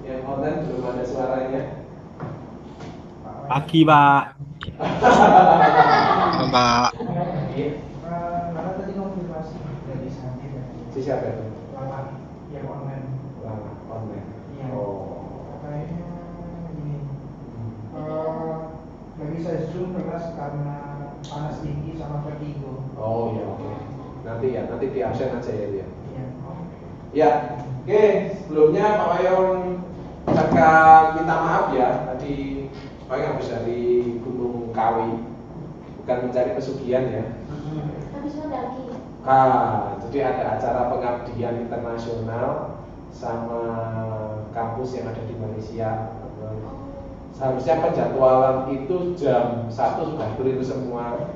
Yang online belum ada suaranya. Pagi, Pak. Mbak. Karena tadi konfirmasi dari Sandi Si siapa itu? Lala yang online. Lama online. Iya. Oh. Katanya gini, nggak bisa zoom kelas karena panas tinggi sama vertigo. Oh iya, oke. Nanti di absen aja ya dia. Iya. Ya, oke. Sebelumnya Pak Wayon ucapkan minta maaf ya. Tadi Pak Wayon habis dari Gunung Kawi, bukan mencari pesugihan ya. Habis mendaki. Jadi ada acara pengabdian internasional sama kampus yang ada di Malaysia. Seharusnya penjadwalan itu jam 1 sudah clear semua,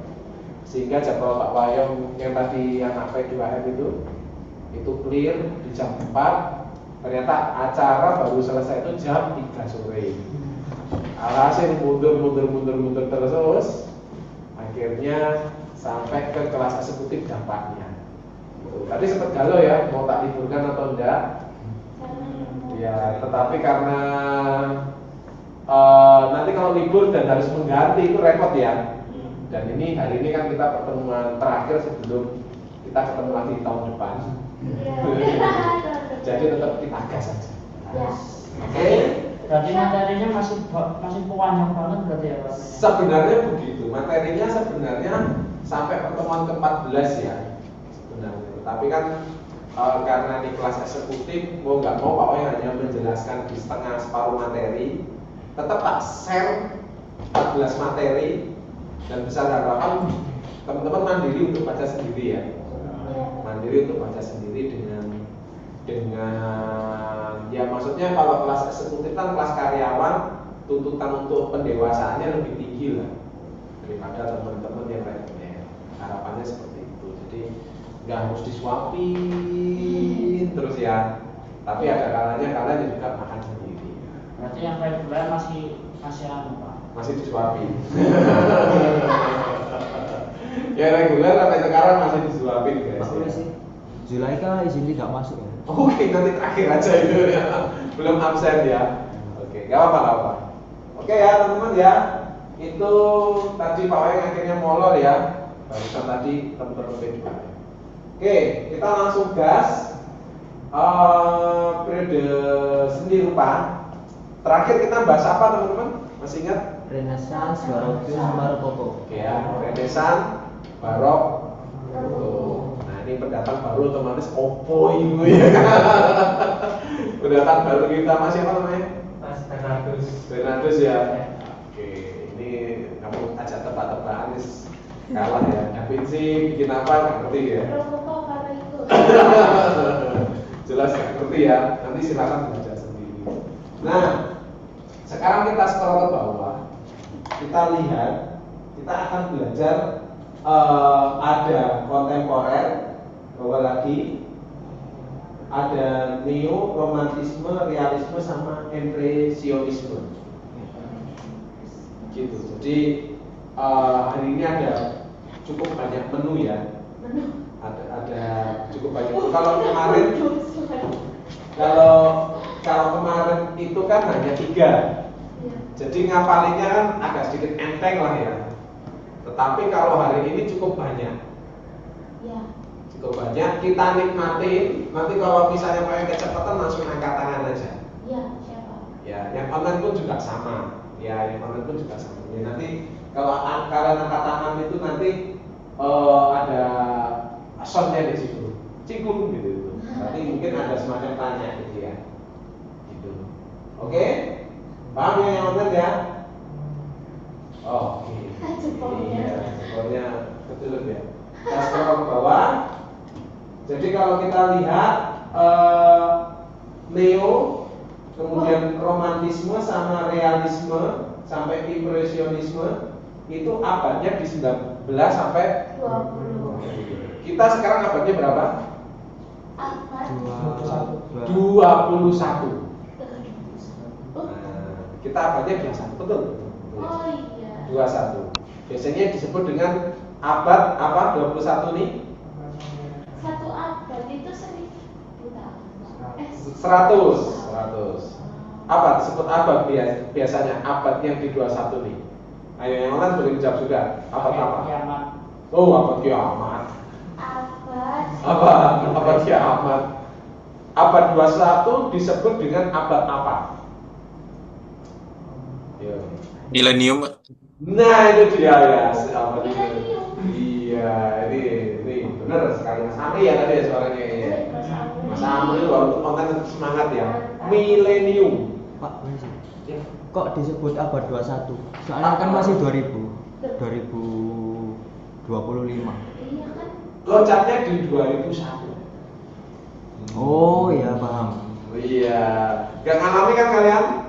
sehingga jadwal Pak Wayong yang tadi anak P2M itu clear di jam 4. Ternyata acara baru selesai itu jam 3 sore. Alhasil mundur terus, akhirnya sampai ke kelas eksekutif dampaknya. Tadi sempat galau ya, mau tak liburkan atau enggak? Ya, tetapi karena nanti kalau libur dan harus mengganti itu repot ya. Dan ini hari ini kan kita pertemuan terakhir sebelum kita ketemu lagi di tahun depan. Jadi tetap kita gas saja. Oke. Berarti materinya masih panjang banget berarti ya Pak? Sebenarnya begitu. Materinya sebenarnya sampai pertemuan ke-14 ya. Sebenarnya. Tapi kan karena di kelas eksekutif mau nggak mau Pak Wayan hanya menjelaskan di separuh materi. Tetap tak share 14 materi dan besar harapan teman-teman mandiri untuk baca sendiri ya. Mandiri untuk baca sendiri dengan ya maksudnya kalau kelas eksekutif kan kelas karyawan, tuntutan untuk pendewasaannya lebih tinggi lah daripada teman-teman yang lainnya. Harapannya seperti itu. Jadi nggak harus disuapin terus ya. Tapi ada kalanya kalian juga makan sendiri. Berarti yang reguler masih anu Pak? Masih disuapin. Ya reguler sampai sekarang masih disuapin guys. Pak Polisi, Zulaika izin tidak masuk ya? Oke, nanti terakhir aja itu ya. Belum absen ya. Oke, gak apa-apa. Oke ya teman-teman ya. Itu tadi Pak Wayan akhirnya molor ya. Barusan tadi teman-teman P2. Oke, kita langsung gas. Periode seni rupa. Terakhir kita bahas apa teman-teman? Masih ingat? Renaissance, Baroko, sama Rokoko. Oke ya, Renaissance, Barok, Rokoko. Nah ini pendatang baru otomatis Oppo itu ya. Pendatang baru kita masih apa namanya? Mas Bernardus. Bernardus ya. Oke, ini kamu ajak tebak-tebakan kalah ya. Tapi sih bikin apa nggak ngerti ya. Rokoko karena itu. Jelas nggak ngerti ya. Nanti silakan belajar sendiri. Nah, sekarang kita scroll ke bawah. Kita lihat, kita akan belajar ada kontemporer, bawah lagi ada neo romantisme, realisme sama impresionisme. Gitu. Jadi hari ini ada cukup banyak menu ya. Ada cukup banyak. Kalau kemarin kalau kemarin itu kan hanya 3. Jadi ngapalinnya kan agak sedikit enteng lah ya. Tetapi kalau hari ini cukup banyak. Ya. Cukup banyak, kita nikmatin. Nanti kalau misalnya pengen kecepatan langsung angkat tangan aja. Ya, siapa? Ya, yang online pun juga sama. Ya, yang online pun juga sama. Ya, nanti kalau kalian angkat tangan itu nanti ada soundnya di situ, cikung gitu. Nanti mungkin ada semacam tanya gitu ya. Gitu. Oke? Paham ya yang online ya? Oh, oke. Iya, jebolnya betul ya. Kita scroll ke bawah. Jadi kalau kita lihat neo, kemudian romantisme sama realisme sampai impresionisme itu abadnya di 19 sampai 20. Kita sekarang abadnya berapa? Apa? 21. Kita abadnya 21, betul? Oh iya. 21. Biasanya disebut dengan abad apa? 21 nih? Satu abad itu 1000 tahun. 100. Apa disebut abad biasanya? Abad yang di 21 nih. Ayo yang lain boleh dijawab juga. Abad apa? Kiamat. Oh, abad kiamat. Abad. Apa? Abad kiamat. Abad 21 disebut dengan abad apa? Yo. Milenium. Nah, itu dia ya, abad itu. Milenium. Iya, ini benar sekali Mas Amri ya tadi ya suaranya ya. Mas Amri walaupun konten tetap semangat ya. Milenium. Pak, kok disebut abad 21? Soalnya kan masih 2025. Iya kan? Loncatnya di 2001. Oh iya paham. Oh, iya. Gak ngalami kan kalian?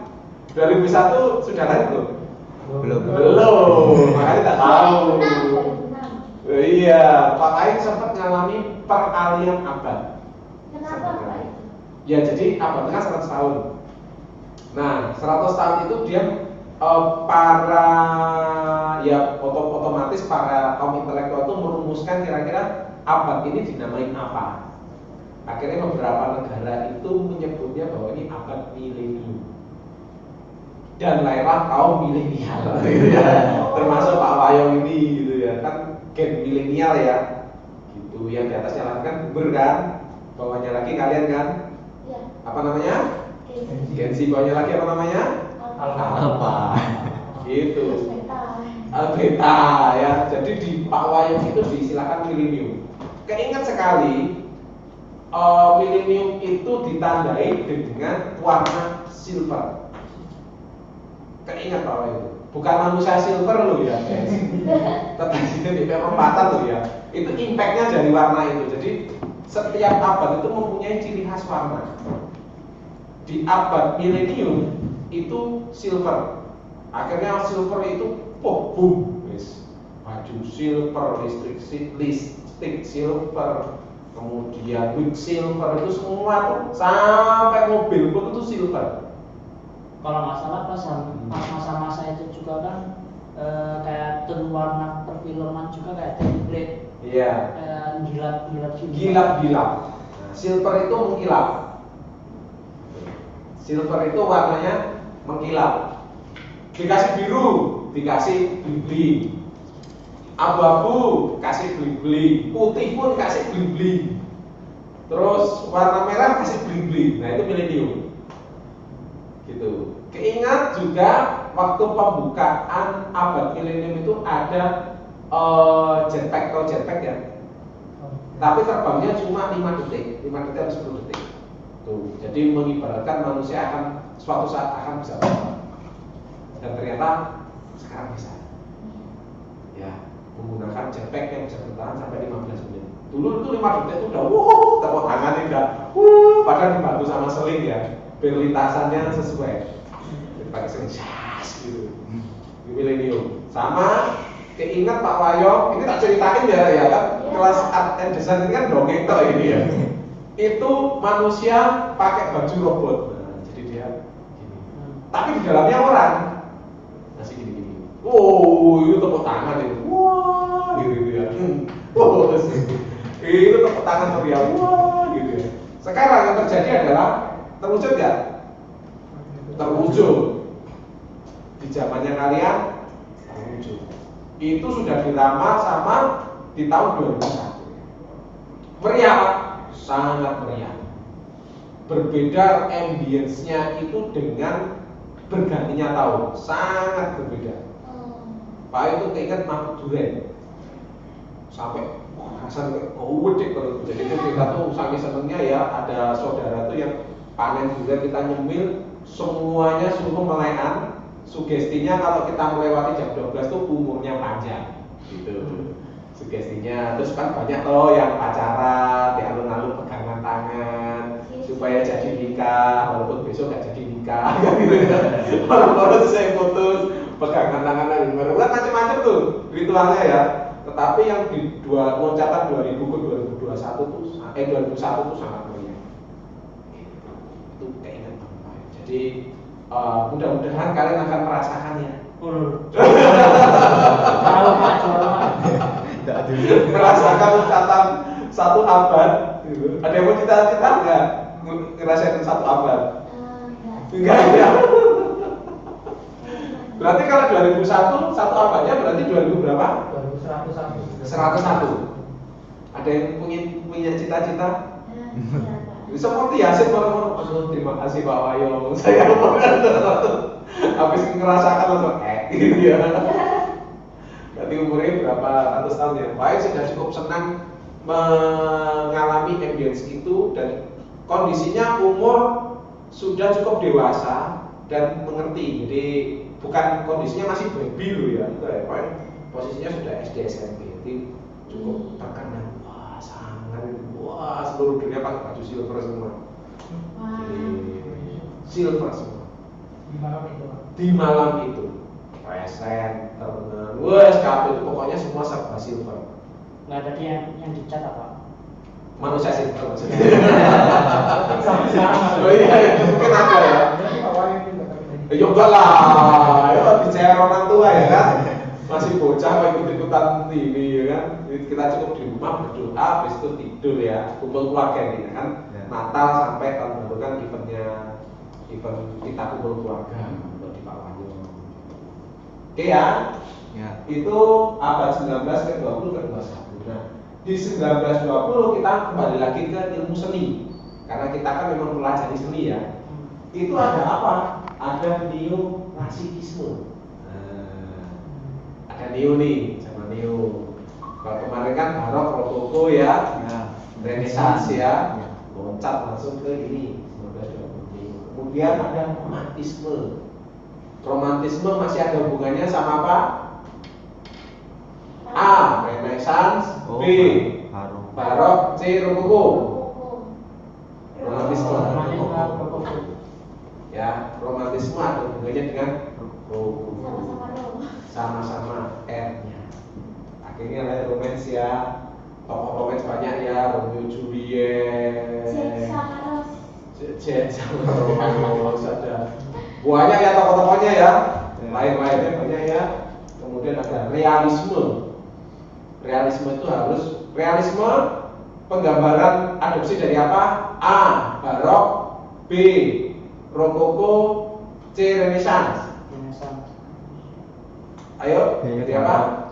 2001 sudah lahir belum? Belum. Makanya tak tahu. 2006. Iya, Pak Aing sempat ngalami peralihan abad. Kenapa Pak itu? Ya jadi abad kan 100 tahun. Nah, 100 tahun itu dia para ya otomatis para kaum intelektual itu merumuskan kira-kira abad ini dinamain apa. Akhirnya beberapa negara itu menyebutnya bahwa ini abad milenium. Dan lahirlah kaum milenial gitu ya. Termasuk Pak Wayong ini gitu ya. Kan gen milenial ya. Gitu. Yang di atasnya lagi kan boomer kan. Bawahnya lagi kalian kan. Iya. Apa namanya? Gen Z. Bawahnya lagi apa namanya? Apa? Gitu. Terus beta. Beta ya. Jadi di Pak Wayong itu diistilahkan milenium. Keinget sekali milenium itu ditandai dengan warna silver. Keinget Pak Wayong. Bukan manusia silver loh ya guys. Tetapi di perempatan loh ya. Itu impactnya dari warna itu. Jadi setiap abad itu mempunyai ciri khas warna. Di abad milenium itu silver. Akhirnya silver itu boom, wis. Baju silver, listrik silver, kemudian wig silver itu semua tuh sampai mobil pun itu silver. Kalau nggak salah pas masa-masa itu juga kan kayak tone warna perfilman juga kayak template. Iya. Gilap-gilap juga. Gilap-gilap. Nah, silver itu mengkilap. Silver itu warnanya mengkilap. Dikasih biru, dikasih bling-bling. Abu-abu kasih bling-bling, putih pun kasih bling-bling. Terus warna merah kasih bling-bling. Nah, itu milenium. Gitu. Keingat juga waktu pembukaan abad milenium itu ada jetpack atau jetpack ya. Tapi terbangnya cuma 5 detik, 5 detik atau 10 detik. Tuh, jadi mengibaratkan manusia akan suatu saat akan bisa terbang. Dan ternyata sekarang bisa. Ya, menggunakan jetpack yang bisa bertahan sampai 15 menit. Dulu itu 5 detik itu udah tepuk tangannya udah padahal dibantu sama seling ya. Biar lintasannya sesuai. Jadi pakai seling gitu. Di milenium. Sama keingat Pak Wayong, ini tak ceritain ya kan kelas art and design ini kan dongeng toh ini ya. Itu manusia pakai baju robot. Nah, jadi dia gini. Tapi di dalamnya orang masih gini-gini. Oh, itu tepuk tangan itu. Wah, gitu ya. Itu tepuk tangan meriah. Wah, gitu ya. Sekarang yang terjadi adalah terwujud nggak? Terwujud. Di zamannya kalian terwujud. Itu sudah diramal sama di tahun 2001. Meriah, sangat meriah. Berbeda ambience-nya itu dengan bergantinya tahun, sangat berbeda. Pak itu keinget makan durian sampai rasanya gede kalau jadi kita tuh saking senengnya ya ada saudara tuh yang panen durian kita nyemil semuanya suruh melekan. Sugestinya kalau kita melewati jam 12 tuh umurnya panjang gitu. Sugestinya terus kan banyak loh yang pacaran di alun-alun pegangan tangan supaya jadi nikah walaupun besok gak jadi nikah gitu ya. Walaupun saya putus pegangan tangan lagi macam-macam tuh ritualnya ya. Tetapi yang di loncatan 2000 ke 2021 tuh 2001 tuh sangat meriah. Itu keinget banget. Jadi mudah-mudahan kalian akan merasakannya. Kalau Pak Jono. Merasakan loncatan 1 abad. Ada yang mau cita-cita nggak ngerasain 1 abad? Enggak ya. Berarti kalau 2001 satu abadnya berarti 2000 berapa? 101. Ada yang punya cita-cita? Seperti Yasin baru terima kasih Pak Wayo. Saya habis ngerasakan langsung gitu ya. Berarti umurnya berapa ratus tahun ya? Pak sudah cukup senang mengalami ambience itu dan kondisinya umur sudah cukup dewasa dan mengerti. Jadi bukan kondisinya masih baby loh ya. Pak posisinya sudah SD SMP. Jadi cukup terkenal. Wah, seluruh dunia pakai baju silver semua. Silver semua. Di malam itu. Present, terkenal. Wah, itu pokoknya semua serba silver. Nggak ada yang dicat apa? Manusia silver maksudnya. Oh iya, mungkin ada ya. Ya enggak lah, ya bicara orang tua ya kan. Masih bocah mau ikut-ikutan TV ya kan. Kita cukup di rumah berdoa, habis itu tidur ya, kumpul keluarga ini kan. Natal sampai tahun baru kan event kita kumpul keluarga untuk di Pak Wahyu. Oke ya. Itu abad 19 ke 20 ke 21. Nah, di 1920 kita kembali lagi ke ilmu seni. Karena kita kan memang pelajari seni ya. Itu ada apa? Ada neoklasisisme. Ada neo nih, sama neo. Kalau kemarin kan barok, rokoko ya, renesans ya, loncat langsung ke ini 1920. Kemudian ada romantisme. Romantisme masih ada hubungannya sama apa? A. Renaissance, B. Barok, C. Rokoko. Romantisme. Ya, romantisme ada hubungannya dengan rokoko. Sama-sama R-nya. Akhirnya ada romance ya. Tokoh romance banyak ya, Romeo Juliet. Jet sama Rose ada. Banyak ya tokoh-tokohnya ya. Lain-lainnya banyak ya. Kemudian ada realisme. Realisme itu harus realisme penggambaran adopsi dari apa? A. Barok, B. Rokoko, C. Renaissance. Ayo, jadi apa?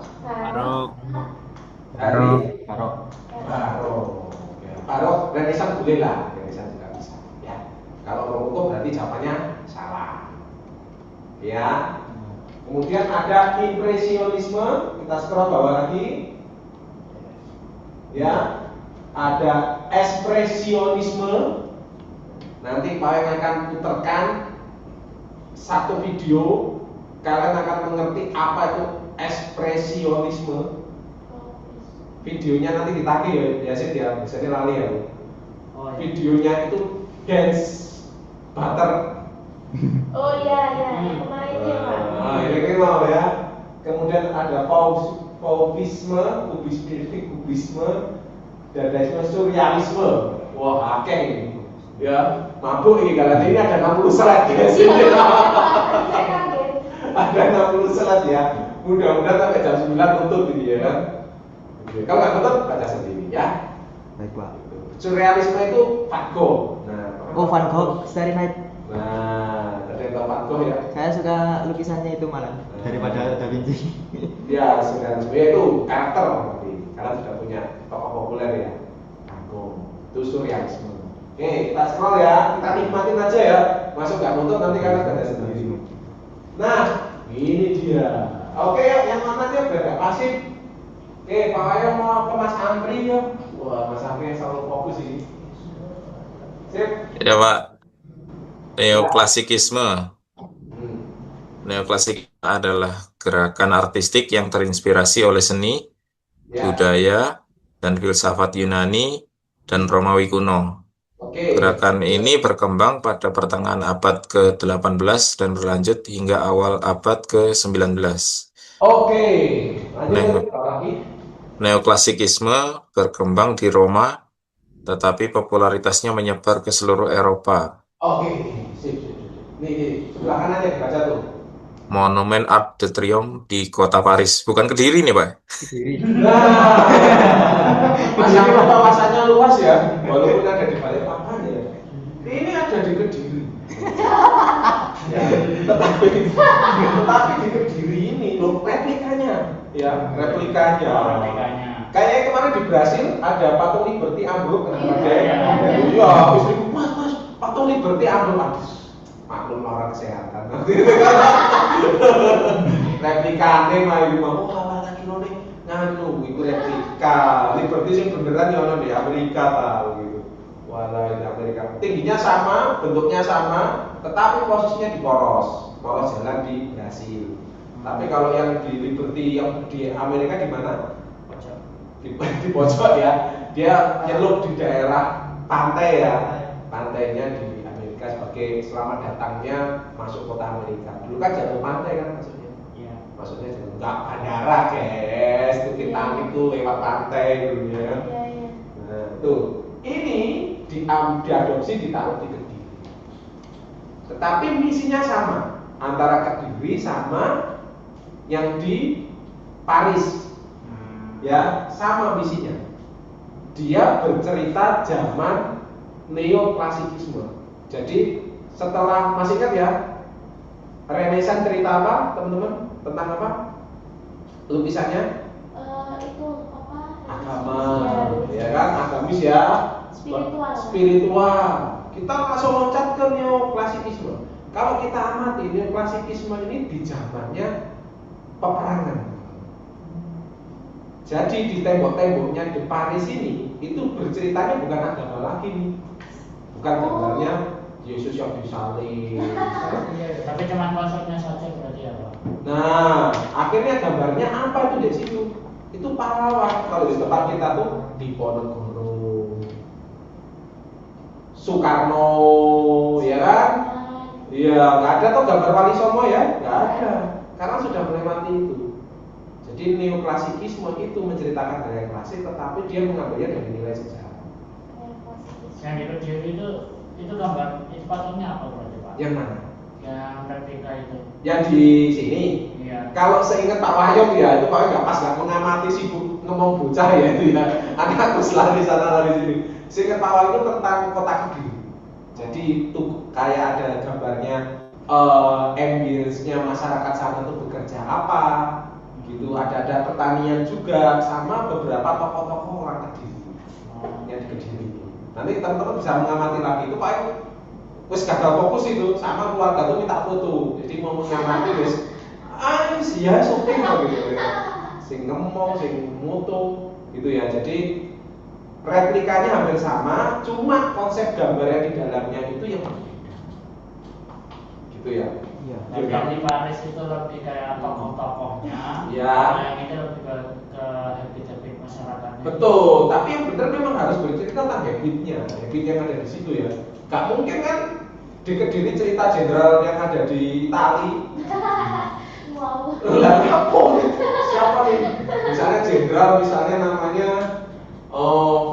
Barok, Renaissance boleh lah, Renaissance juga bisa. Ya, kalau rokoko berarti jawabannya salah. Ya. Kemudian ada impresionisme, kita scroll bawah lagi. Ya, ada ekspresionisme. Nanti Pak yang akan putarkan satu video, kalian akan mengerti apa itu ekspresionisme. Videonya nanti ditagih ya, biasanya dia biasanya lali ya. Videonya itu dance butter. Oh iya, kemarin ya Pak. Nah, ini mau ya. Kemudian ada fauvisme, kubisme, dadaisme, surrealisme. Wah, akeh ini. Ya, mabuk ini kalian ini ada 60 slide guys. Ada 60 slide ya. Mudah-mudahan sampai jam 9 tutup ini ya kan. Kalau nggak tutup baca sendiri ya. Baik Pak. Surrealisme itu Van Gogh. Oh Van Gogh, Starry Night. Nah, ada yang tahu Van Gogh ya? Saya suka lukisannya itu malah daripada Da Vinci. Ya, surrealisme itu karakter berarti. Kalian sudah punya tokoh populer ya. Van Gogh. Itu surrealisme. Oke, kita scroll ya, kita nikmatin aja ya. Masuk nggak nonton nanti kalian baca sendiri. Nah, ini dia. Oke, yang mana dia beragak pasif. Oke, Pak Ayo mau ke Mas Amri ya. Wah, Mas Amri selalu fokus ini. Sip. Ya Pak, neoklasikisme. Neoklasik adalah gerakan artistik yang terinspirasi oleh seni, budaya, dan filsafat Yunani dan Romawi kuno. Gerakan ini berkembang pada pertengahan abad ke-18 dan berlanjut hingga awal abad ke-19. Oke, lanjut lagi. Neoklasikisme berkembang di Roma, tetapi popularitasnya menyebar ke seluruh Eropa. Oke, sip. Nih, sebelah kanan ya, baca tuh. Monumen Arc de Triomphe di kota Paris, bukan Kediri nih Pak? Kediri. Nah, Mas Amri wawasannya luas ya, walaupun ada di Balikpapan ya. Ini ada di Kediri. Tetapi di Kediri ini loh replikanya, ya replikanya. Kayaknya kemarin di Brasil ada patung Liberty ambruk kan? Iya, habis itu mas patung Liberty ambruk, maklum orang kesehatan. Replikane mah itu mau kalah lagi nih nganu itu replika Liberty sing beneran ya ono di Amerika tahu gitu. Walah di Amerika tingginya sama, bentuknya sama, tetapi posisinya di poros jalan di Brasil. Tapi kalau yang di Liberty yang di Amerika di mana? Di pojok ya. Dia nyelup di daerah pantai ya. Pantainya di Amerika sebagai selamat datangnya masuk kota Amerika. Dulu kan jalur pantai kan maksudnya. Iya. Maksudnya jalur enggak bandara, guys. Itu Titanic tuh lewat pantai dulunya. Iya, iya. Nah, tuh. Ini diadopsi ditaruh di Kediri. Tetapi misinya sama antara Kediri sama yang di Paris. Ya, sama misinya. Dia bercerita zaman neoklasikisme. Jadi setelah masih ingat ya, Renaissance cerita apa, teman-teman? Tentang apa? Lukisannya? Itu apa? Agama, ya kan? Agamis ya. Spiritual. Kita langsung loncat ke neoklasikisme. Kalau kita amati neoklasikisme ini di zamannya peperangan. Jadi di tembok-temboknya di Paris ini itu berceritanya bukan agama lagi nih, bukan gambarnya Yesus yang disalib. Tapi cuma konsepnya saja berarti ya Pak. Nah, akhirnya gambarnya apa itu di situ? Itu pahlawan. Kalau di tempat kita tuh Diponegoro, Soekarno, ya kan? Iya, nggak ada tuh gambar Wali Songo ya, nggak ada, karena sudah melewati itu. Jadi neoklasikisme itu menceritakan gaya klasik, tetapi dia mengambilnya dari nilai sejarah. Yang di Kediri itu gambar, itu patungnya apa berarti Pak? Yang mana? Yang replika itu. Yang di sini. Iya. Kalau seingat Pak Wahyong ya, itu Pak Wahyong nggak pas nggak mengamati sibuk ngomong bocah ya itu ya. Anakku lari sana lari sini. Seingat Pak Wahyong itu tentang kota Kediri. Jadi itu kayak ada gambarnya ambience-nya masyarakat sana itu bekerja apa. Gitu, ada pertanian juga sama beberapa tokoh-tokoh orang Kediri yang di Kediri. Nanti teman-teman bisa mengamati lagi itu Pak wis gagal fokus itu sama keluarga tuh minta foto. Jadi mau mengamati wis ya syuting gitu ya. Sing ngomong, sing moto gitu ya. Jadi replikanya hampir sama, cuma konsep gambar yang di dalamnya itu yang berbeda. Gitu ya. Iya. Yang di Paris itu lebih kayak tokoh-tokohnya. Iya. Yang ini lebih ke habit-habit masyarakatnya. Betul, tapi yang benar memang harus bercerita tentang habitnya, habit yang ada di situ ya. Gak mungkin kan di Kediri cerita jenderal yang ada di Itali. Wow. Lah apa? Siapa nih? Misalnya jenderal, misalnya namanya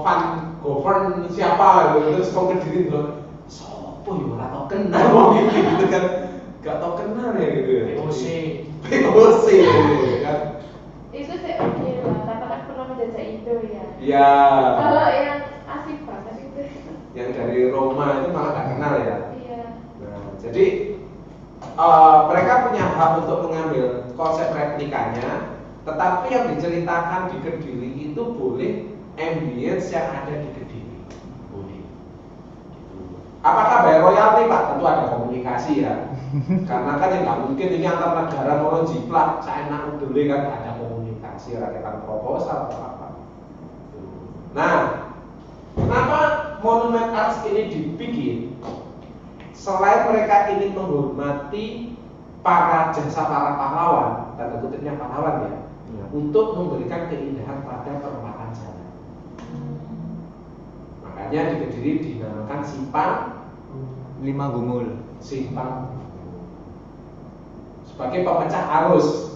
Van Govern siapa gitu, terus kau Kediri bilang, sopo ya ora tau kenal wong iki gitu kan. Gak tau kenal ya gitu ya. POC kan. Itu sih oke lah, karena kan pernah menjajah Indo ya. Iya. Kalau yang asik banget itu. Yang dari Roma itu malah gak kenal ya. Iya. Nah, jadi mereka punya hak untuk mengambil konsep replikanya, tetapi yang diceritakan di Kediri itu boleh ambience yang ada di Kediri, boleh. Apakah bayar royalti Pak? Tentu ada komunikasi ya. Karena kan yang nggak mungkin ini antar negara mau jiplak, saya enak dulu kan ada komunikasi, rakyatan proposal atau apa. Nah, kenapa monumen arts ini dibikin? Selain mereka ingin menghormati para pahlawan, tanda kutipnya pahlawan ya, untuk memberikan keindahan pada perempatan jalan. Makanya di Kediri dinamakan Simpang 5 Gumul. Simpang sebagai pemecah arus.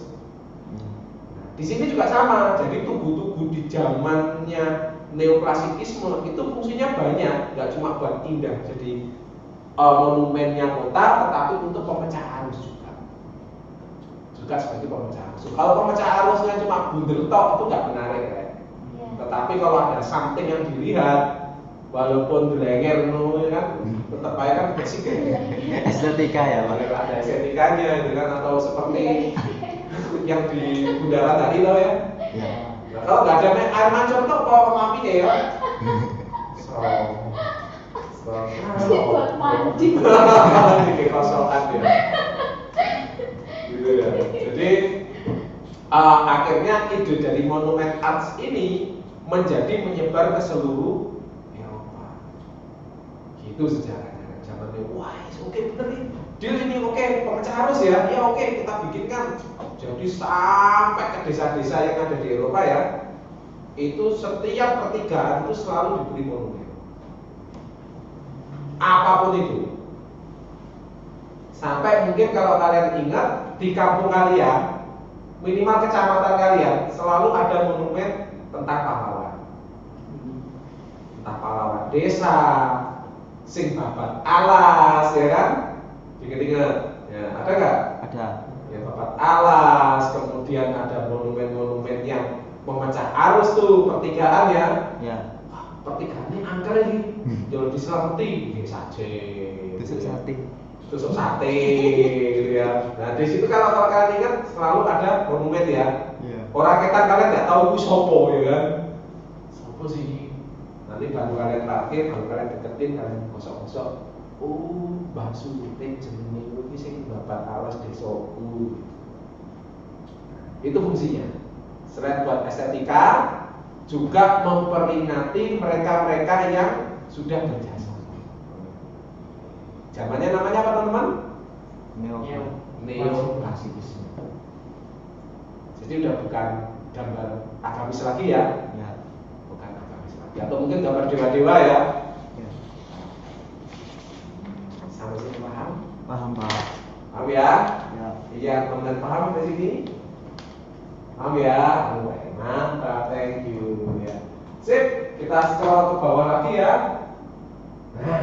Di sini juga sama. Jadi tugu-tugu di zamannya neoklasikisme itu fungsinya banyak, nggak cuma buat indah. Jadi monumennya kota, tetapi untuk pemecah arus juga sebagai pemecah arus. Kalau pemecah arusnya cuma bundel tok itu nggak menarik ya. Tetapi kalau ada something yang dilihat, walaupun dilenger kan tetap aja kan basic ya. Estetika ya Pak. Ada estetikanya gitu kan, atau seperti yang di bundaran tadi loh ya. Ya. Nah, kalau nggak ada air mancur tuh kok api ya. Ini buat mandi. Ini kosokan ya. Gitu ya. Jadi akhirnya ide dari monumen arts ini menjadi menyebar ke seluruh Eropa. Gitu sejarahnya. Zamannya, wah, oke bener nih. Deal ini oke, pemecah arus ya. Ya oke, kita bikinkan. Jadi sampai ke desa-desa yang ada di Eropa ya, itu setiap pertigaan itu selalu diberi monumen. Apapun itu. Sampai mungkin kalau kalian ingat di kampung kalian, minimal kecamatan kalian selalu ada monumen tentang pahlawan. Tentang pahlawan desa, sing babat alas, ya kan? Ingat-ingat, ya ada nggak? Ada. Ya babat alas, kemudian ada monumen-monumen yang memecah arus tuh pertigaan ya. Ya. Pertigaan ini angker ini, jual diselamati, saja. Tusuk sate. Tusuk sate, gitu ya. Nah di situ kalau kalian ingat selalu ada monumen ya. Iya. Orang kita kalian nggak tahu itu sopo ya kan? Sopo sih? Nanti baru kalian parkir, baru kalian deketin, kalian gosok-gosok. Oh, Mbah Sutin jenenge iki sing babat alas desaku. Itu fungsinya. Selain buat estetika, juga memperingati mereka-mereka yang sudah berjasa. Zamannya namanya apa teman-teman? Neoklasisisme. Jadi udah bukan gambar agamis lagi ya? Ya. Bukan agamis lagi. Atau mungkin gambar dewa-dewa ya? Ya. Sampai sini paham? Paham Pak. Paham ya? Ya. Iya, teman-teman paham sampai sini? Paham ya? Mantap, thank you ya. Sip, kita scroll ke bawah lagi ya. Nah,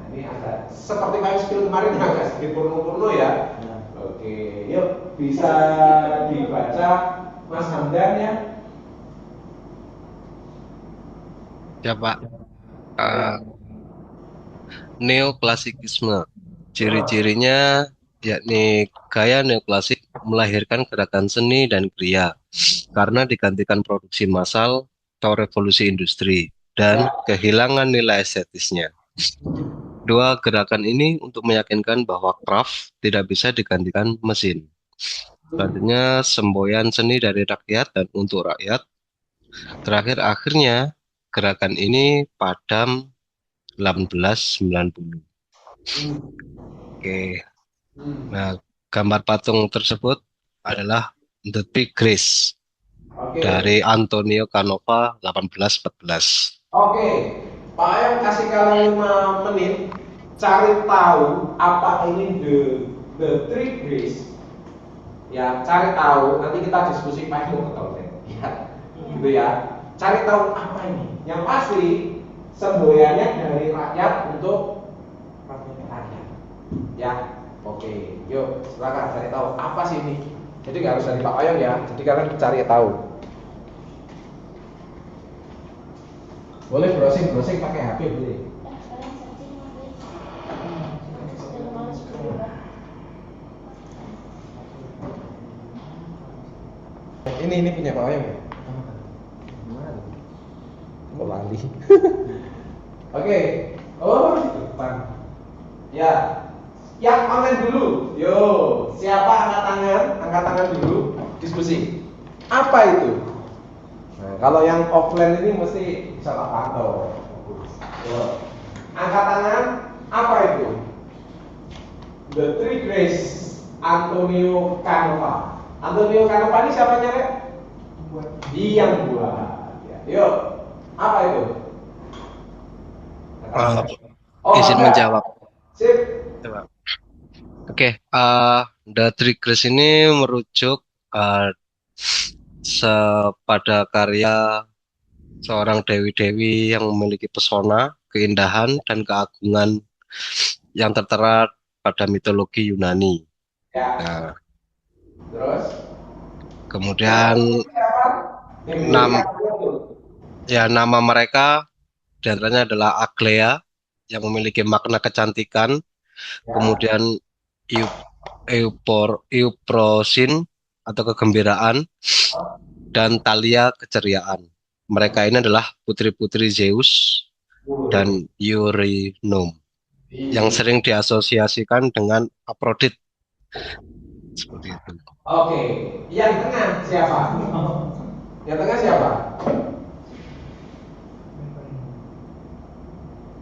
ini agak seperti kayak skill kemarin agak sedikit purno-purno ya. Ya. Oke, yuk bisa dibaca Mas Hamdan ya. Ya Pak. Neoklasisisme. Ciri-cirinya yakni gaya neoklasik melahirkan gerakan seni dan kriya karena digantikan produksi massal atau revolusi industri dan kehilangan nilai estetisnya. Dua gerakan ini untuk meyakinkan bahwa craft tidak bisa digantikan mesin. Selanjutnya semboyan seni dari rakyat dan untuk rakyat. Terakhir akhirnya gerakan ini padam 1890. Oke. Nah, gambar patung tersebut adalah The Three Grace dari Antonio Canova 1814. Oke, Pak Ayam kasih kalian 5 menit cari tahu apa ini the Three Grace. Ya, cari tahu. Nanti kita diskusi pakai betul ya. Gitu ya. Cari tahu apa ini. Yang pasti semboyannya dari rakyat untuk rakyat. Ya. Oke, yuk silakan cari tahu apa sih ini. Jadi nggak harus dari Pak Ayam ya. Jadi kalian cari tahu. Boleh browsing pakai HP boleh. Ini punya Pak Ayam ya? Kok lali? Oke. Oh, di depan. Ya. Yang online dulu. Yo, siapa angkat tangan? Angkat tangan dulu. Diskusi. Apa itu? Nah, kalau yang offline ini mesti salah pantau. Yo. Angkat tangan. Apa itu? The Three Grace Antonio Canova. Antonio Canova ini siapa nyari? Yang buat. Ya. Yuk. Apa itu? Izin menjawab. Sip. Oke, The Three Grace ini merujuk pada karya seorang dewi-dewi yang memiliki pesona, keindahan, dan keagungan yang tertera pada mitologi Yunani. Ya. Nah, Terus? kemudian nama mereka Di antaranya adalah Aglea yang memiliki makna kecantikan, kemudian Euprosin atau kegembiraan, dan Thalia keceriaan. Mereka ini adalah putri-putri Zeus dan Eurynom yang sering diasosiasikan dengan Aphrodite. Seperti itu. Oke, yang tengah siapa? Yang tengah siapa?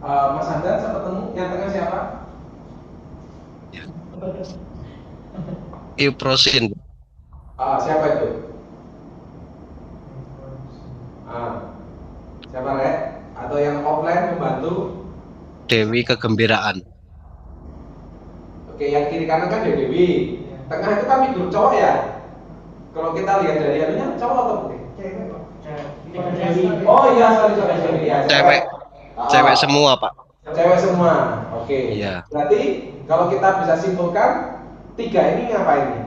Mas Andan sempat temu. Yang tengah siapa? Euprosin. Siapa itu? Siapa Rek? Atau yang offline membantu? Dewi kegembiraan. Oke, yang kiri kanan kan Dewi. Tengah itu kan figur cowok ya? Kalau kita lihat dari anunya cowok atau putih? Oh iya, sorry. Ya, Cewek. Cewek semua, Pak. Cewek semua. Oke. Iya. Berarti kalau kita bisa simpulkan tiga ini ngapain nih?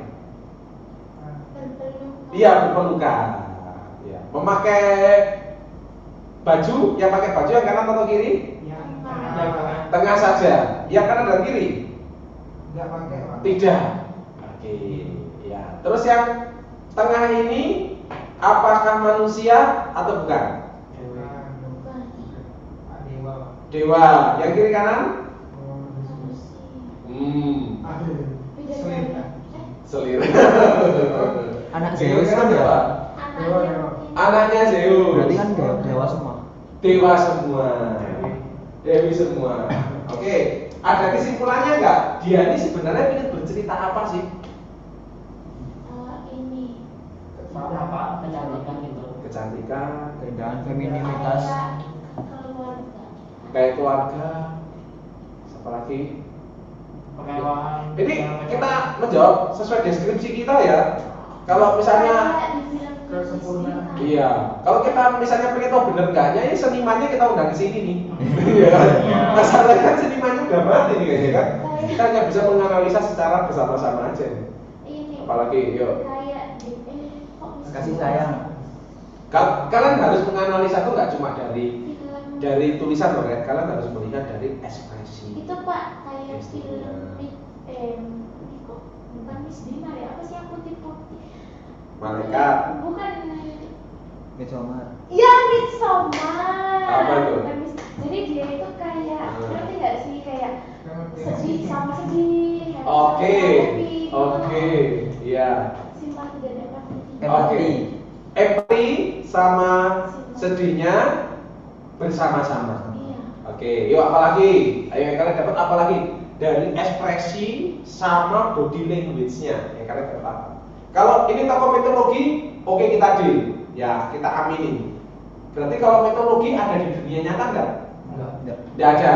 Iya, berpelukan. Ya. Memakai baju, yang pakai baju yang kanan atau kiri? Tengah saja. Yang kanan dan kiri? Enggak pakai, Pak. Tidak. Oke. Ya. Terus yang tengah ini apakah manusia atau bukan? Dewa. Dewa. Yang kiri kanan? Selir. Anak Kiri Zeus kanan kan ya? apa? Anaknya Zeus. Berarti kan dewa semua. Dewa semua. Dewi semua. Oke. Ada kesimpulannya nggak? Dia ini sebenarnya ingin bercerita apa sih? Apa kecantikan gitu. Kecantikan, Keindahan, femininitas. kayak keluarga. Siapa lagi? Kemewahan. Ini kita menjawab sesuai deskripsi kita ya. Kalau misalnya Kesempurnaan. iya, kalau kita misalnya pengen tahu bener enggaknya, ya senimannya kita undang ke sini nih. Iya kan? Masalahnya kan senimannya udah mati nih kayaknya kan. Kita hanya bisa menganalisa secara bersama-sama aja nih. Apalagi, yuk. Kasih sayang. Kalian harus menganalisa tuh nggak cuma dari tulisan loh, kan? Kalian harus melihat dari ekspresi. Itu Pak kayak film kok bukan Miss Dimar ya? Apa sih yang putih-putih? Malaikat. Bukan. Midsommar. Iya, Midsommar. Apa itu? Bukan jadi dia itu kayak ngerti nggak sih kayak sedih sama sedih. Oke, iya. Simpati dan empati. Oke. Empati sama sedihnya bersama-sama. Iya. Oke, yuk apa lagi? Ayo kalian dapat apa lagi? Dari ekspresi sama body language-nya. Ya kalian dapat apa? Kalau ini tokoh mitologi, oke kita deal. Ya, kita aminin. Berarti kalau mitologi ada di dunia nyata enggak? Enggak. Tidak ada.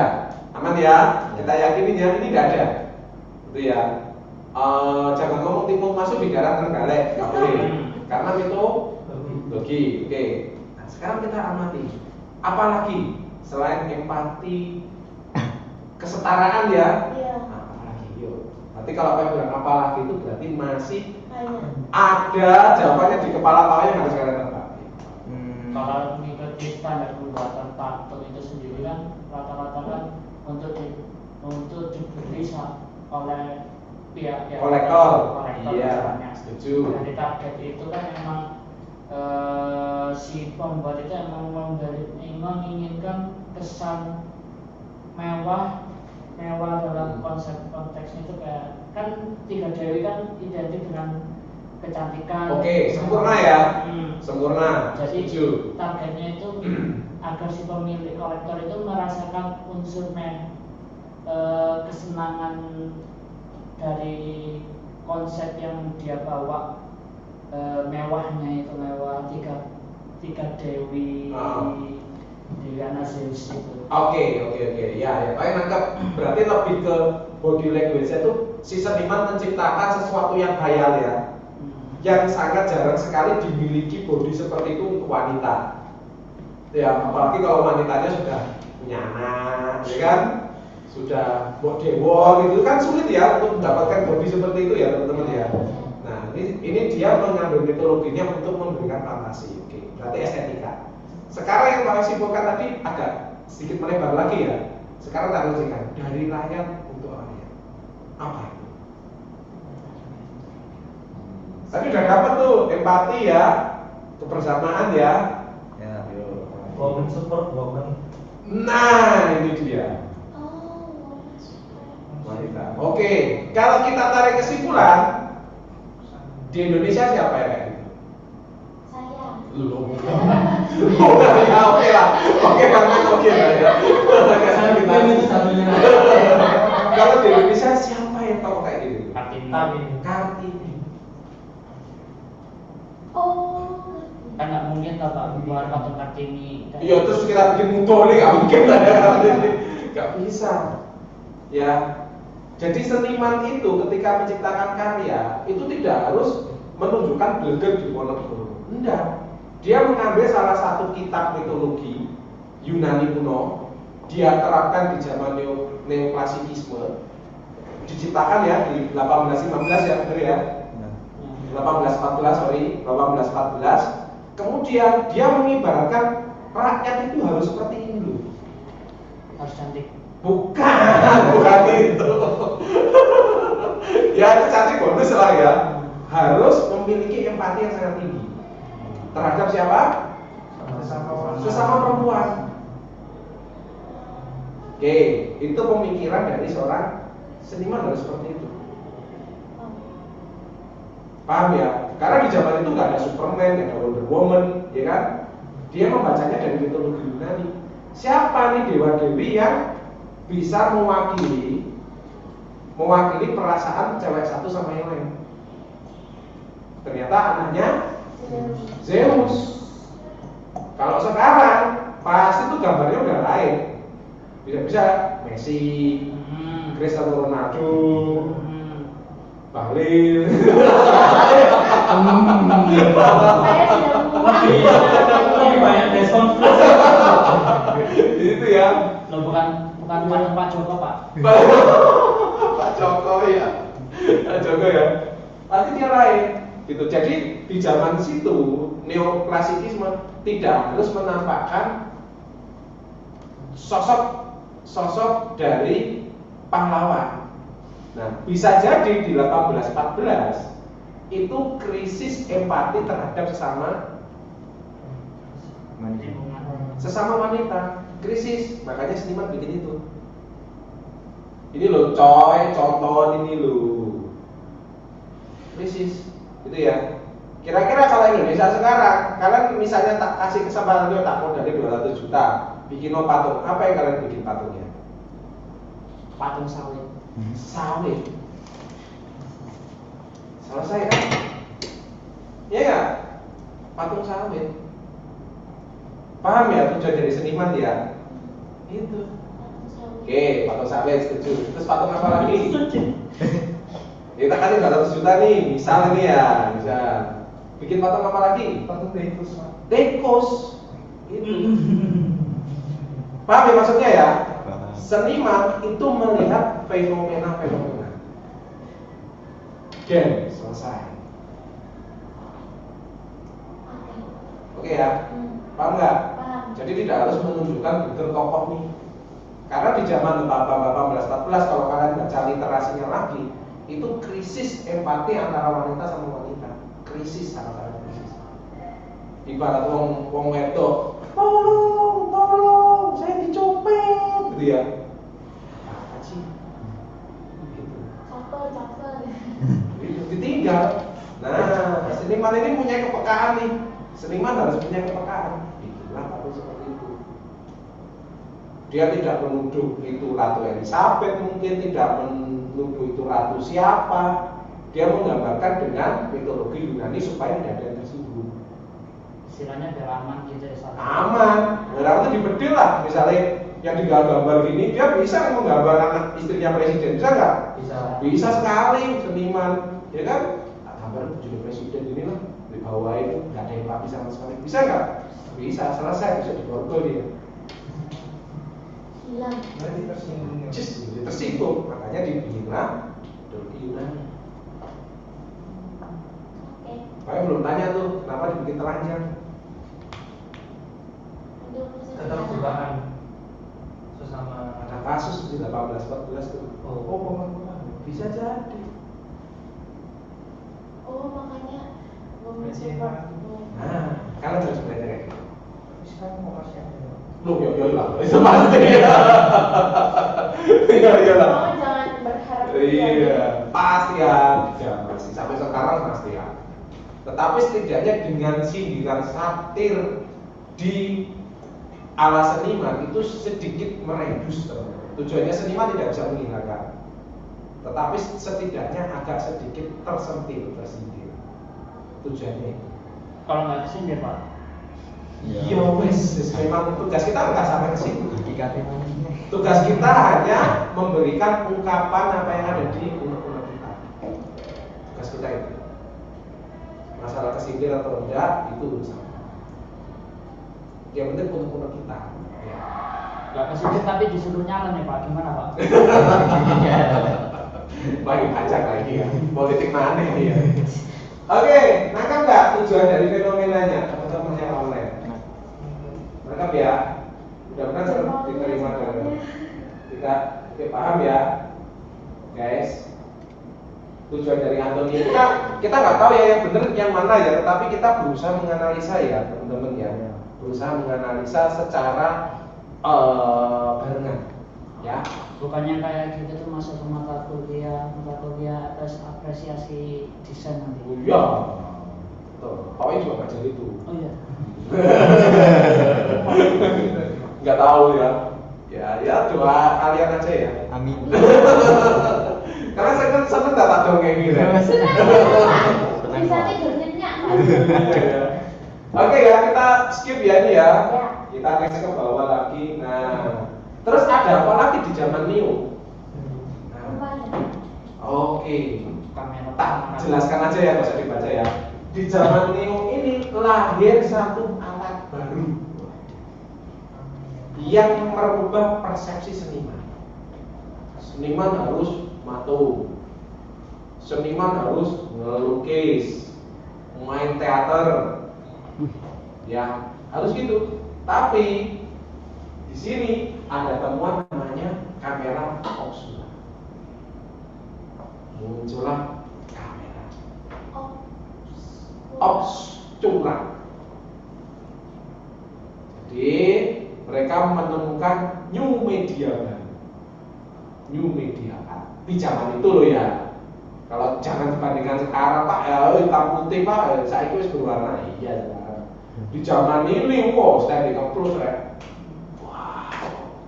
Aman ya? Kita yakinin ya, ini tidak ada. Itu ya. Jangan ngomong timun masuk di daerah Trenggalek, nggak boleh. Karena mitologi. Oke. Nah, sekarang kita amati. Apalagi selain empati, kesetaraan ya. Iya. Nah, apalagi yuk. Berarti kalau kalian bilang apalagi itu berarti masih Kayak. ada jawabannya di kepala kalian yang harus kalian tebak. Kalau mengikuti standar pembuatan patung itu sendiri kan rata-rata kan untuk dibeli oleh pihak yang Kolektor. kolektor Iya, misalnya. setuju. Dari target itu kan memang si pembuat itu emang menginginkan kesan mewah dalam konteksnya itu kayak kan Tiga Dewi kan identik dengan kecantikan. Oke, sempurna ya. Sempurna. Jadi Setuju. targetnya itu agar si pemilik kolektor itu merasakan unsur kesenangan dari konsep yang dia bawa, mewahnya itu mewah tiga Dewi Dewi Zeus itu. Oke. Ya. Kalian nangkep. Berarti lebih ke body language itu si seniman menciptakan sesuatu yang khayal ya. Yang sangat jarang sekali dimiliki body seperti itu untuk wanita. Ya, apalagi kalau wanitanya sudah punya anak, ya kan? Sudah dewa gitu kan sulit ya untuk mendapatkan body seperti itu ya teman-teman ya. Nah, ini dia mengambil mitologinya untuk memberikan fantasi. Oke, berarti estetika. Sekarang yang kalian simpulkan tadi ada sedikit melebar lagi ya. Sekarang tak logika, dari rakyat untuk rakyat. Apa itu? Tadi udah dapat tuh empati ya, kebersamaan ya. Ya. Woman support woman. Nah, ini dia. Oh, Wanita. Oke, kalau kita tarik kesimpulan, di Indonesia siapa ya kayak gitu? saya. Lu. Oh, ya oke lah. Oke banget oke lah ya. Kalau di Indonesia siapa yang tahu kayak gitu? Kartini. Oh, Kan nggak mungkin toh Pak buat patung Kartini. Iya, terus kita bikin mutoli nggak mungkin lah ya. Nggak bisa. Ya. Jadi seniman itu ketika menciptakan karya itu tidak harus menunjukkan geleger di Wonosobo. Enggak. Dia mengambil salah satu kitab mitologi Yunani kuno, dia terapkan di zaman neoklasikisme, diciptakan ya di 1815 ya, benar ya? 1814. Kemudian dia mengibaratkan rakyat itu harus seperti ini loh. Harus cantik. Bukan itu. Ya itu cantik bonus lah ya. Harus memiliki empati yang sangat tinggi terhadap siapa? Sesama perempuan. Oke, itu pemikiran dari seorang seniman harus seperti itu. Paham ya? Karena di zaman itu nggak ada Superman, nggak ada Wonder Woman, ya kan? Dia membacanya dari mitologi Yunani. Siapa nih dewa dewi yang bisa mewakili perasaan cewek satu sama yang lain? Ternyata anaknya Zeus. Kalau sekarang pasti itu gambarnya udah lain. Bisa-bisa Messi, Cristiano Ronaldo, Bahlil. saya sudah mulai. Lebih banyak diskon. Itu ya. Loh bukan Pak Joko Pak. Pak Jokowi ya. Pak Jokowi ya. Pasti dia lain. Gitu. Jadi di zaman situ neoklasikisme tidak harus menampakkan sosok dari pahlawan. Nah, bisa jadi di 1814 itu krisis empati terhadap sesama wanita, krisis, makanya seniman bikin itu. Ini loh coy, contoh ini loh. Krisis, gitu ya. Kira-kira kalau Indonesia sekarang, kalian misalnya tak kasih kesempatan itu tak modalnya 200 juta, bikin patung, apa yang kalian bikin patungnya? Patung sawit. Sawit. Selesai kan? Iya nggak? Patung sawit. Paham ya tujuan dari seniman ya? Itu. Oke, patung sawit setuju. Terus patung apa lagi? Kita kan 200 juta nih, misal ini ya, bisa. Bikin patung apa lagi? Patung Dekus. Dekos. Itu. Paham ya maksudnya ya? Seniman itu melihat fenomena-fenomena. Dan selesai. Oke ya? Paham nggak? Paham. Jadi tidak harus menunjukkan geger tokoh nih. Karena di zaman 1814 kalau kalian baca literasinya lagi, itu krisis empati antara wanita sama wanita. Krisis sangat krisis. Ibarat wong wedok, tolong, saya dicopet, gitu ya. Apa sih? Gitu. Caper. Ditinggal. Nah, seniman ini punya kepekaan nih. Seniman harus punya kepekaan. Bikinlah patung seperti itu. Dia tidak menuduh itu Ratu Elizabeth, mungkin tidak menuduh itu ratu siapa. Dia menggambarkan dengan mitologi Yunani supaya tidak ada yang tersinggung. Istilahnya biar aman gitu ya. Aman. Orang itu dibedil lah. Misalnya yang digambar gini, dia bisa menggambar anak istrinya presiden, bisa nggak? Bisa sekali seniman, ya kan? Gambar jadi presiden ini lah, di bawah itu nggak ada yang rapi sama sekali, bisa nggak? Bisa, selesai, bisa diborgol dia. Hilang. Nanti tersinggung. Tersinggung, makanya dibikinlah mitologi Yunani. Oke. Saya belum tanya tuh, kenapa dibikin telanjang? Untuk Keterbukaan. Bisa jadi. Oh, makanya Belajar. Nah, kalian harus belajar kayak gitu. Sekarang mau kasih apa? Loh, ya lah, itu pasti. Iya lah. Oh, jangan berharap. Iya, pasti ya, pasti sampai sekarang pasti ya. Tetapi setidaknya dengan sindiran satir di ala seniman itu sedikit meredus. Tujuannya seniman tidak bisa menghilangkan, tetapi setidaknya agak sedikit tersindir. Tujuannya itu. Kalau nggak kesindir Pak. Ya wes, memang tugas kita nggak sampai ke situ. Hakikatnya. Tugas kita hanya memberikan ungkapan apa yang ada di unek-unek kita. Tugas kita itu. Masalah kesindir atau enggak itu urusan. Yang penting unek-unek kita. Ya. Nggak kesindir tapi disuruh nyala nih Pak. Gimana Pak? Baik acak lagi ya. Politik mana ini ya? Oke, nangkap nggak tujuan dari fenomenanya teman-teman yang online? Nangkap ya? Mudah-mudahan diterima dengan kita. Oke, paham ya, guys? Tujuan dari Antoni kita nggak tahu ya yang benar yang mana ya, tetapi kita berusaha menganalisa ya teman-teman ya, berusaha menganalisa secara barengan, ya. Bukannya kayak gitu tuh masuk ke mata kuliah atas apresiasi desain nanti. Oh iya, tuh, Pak juga ngajar itu. Oh iya. Nggak tahu ya. Ya doa kalian aja ya. Amin. Karena saya kan seneng dapat dongeng gitu. Bisa tidur nyenyak. Oke ya, kita skip ya ini ya. Ya. Kita next ke bawah lagi. Nah, terus ada apa lagi di zaman Neo? Rupanya. Oke. Kamera. Tak jelaskan aja ya, nggak usah dibaca ya. Di zaman Neo ini lahir satu alat baru yang merubah persepsi seniman. Seniman harus matung, seniman harus ngelukis, main teater, ya harus gitu. Tapi di sini ada temuan namanya kamera obscura. Muncullah kamera obscura. Jadi mereka menemukan new media baru. New media di zaman itu loh ya. Kalau jangan dibandingkan sekarang Pak, ya hitam putih Pak, saya itu berwarna. Iya sekarang. Di zaman ini kok saya dikeplos ya. Wah,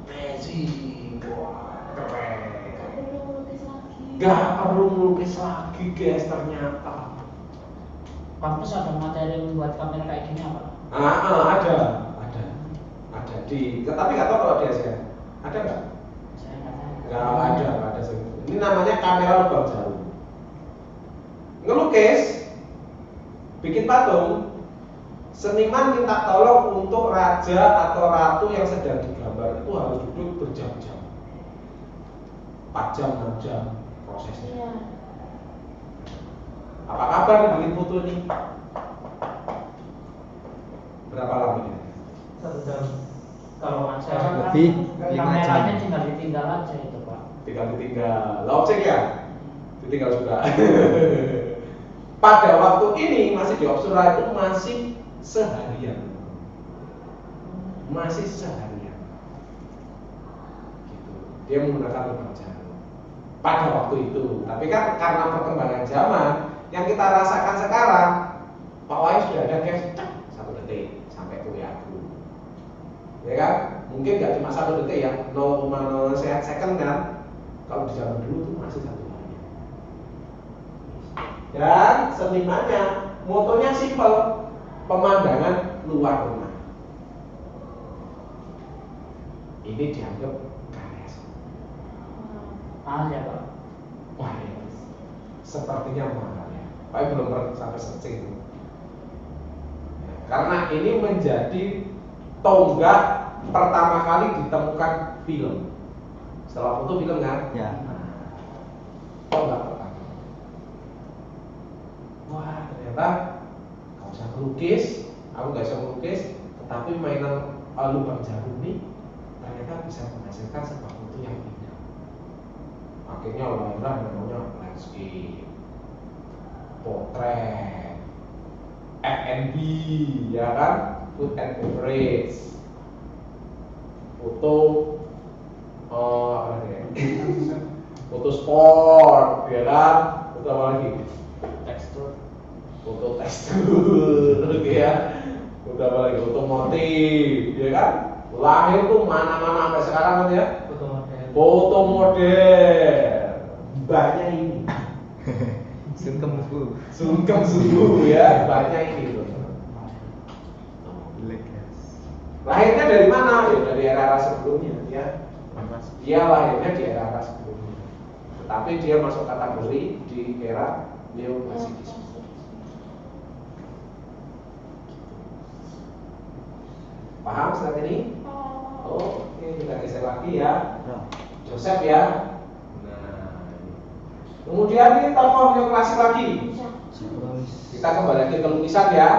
amazing, wah keren. Gak perlu melukis lagi guys ternyata. Kampus ada materi membuat kamera kayak gini apa? Ada di, tapi nggak tahu kalau di ASEAN ada nggak? Saya nggak tahu. Nggak ada. Ini namanya kamera lubang jarum. Ngelukis, bikin patung, seniman minta tolong untuk raja atau ratu yang sedang digambar itu harus duduk berjam-jam, 4 jam, 6 jam prosesnya. Iya. Apa kabar bikin foto ini? Berapa lama ini? 1 jam. Kalau saya kan Lebih 5 kameranya jam. tinggal ditinggal aja itu Pak. Tinggal objek ya? Ditinggal juga. Pada waktu ini masih di obscura itu masih seharian. Gitu. Dia menggunakan lubang jarum pada waktu itu. Tapi kan karena perkembangan zaman yang kita rasakan sekarang, Pak Wahyu sudah ada cash 1 detik sampai kuliah dulu. Ya kan? Mungkin nggak cuma 1 detik ya, 0,0 second kan? Kalau di zaman dulu tuh masih 1 hari. Dan senimannya, motonya simpel, pemandangan luar rumah. Ini dianggap karya seni. Mahal ya Pak. Wah, ya. Sepertinya mahal ya. Pak belum pernah sampai searching. Ya, karena ini menjadi tonggak pertama kali ditemukan film. Setelah foto film kan? Ya. Tonggak pertama. Wah, ternyata nggak usah melukis, aku nggak bisa melukis, tetapi mainan lubang jarum ini ternyata bisa menghasilkan sebuah foto yang indah. akhirnya lahirlah namanya landscape, potret, F&B, ya kan, food and beverage, foto, apa lagi ya? Foto sport, ya kan, foto apa lagi? Tekstur. Foto tekstur, ya, foto apa lagi? Foto motif, ya kan? Lahir tuh mana-mana sampai sekarang kan ya? Foto model, banyak ini. Sungkem sungguh ya, banyak ini loh. Lahirnya dari mana? Ya dari era sebelumnya ya. Dia lahirnya di era sebelumnya. Tetapi dia masuk kategori di era neoklasisisme. Paham sekarang ini? Oke, kita geser lagi ya. Joseph ya. Nah, kemudian ini tokoh neoklasik lagi. Kita kembali lagi ke lukisan ya.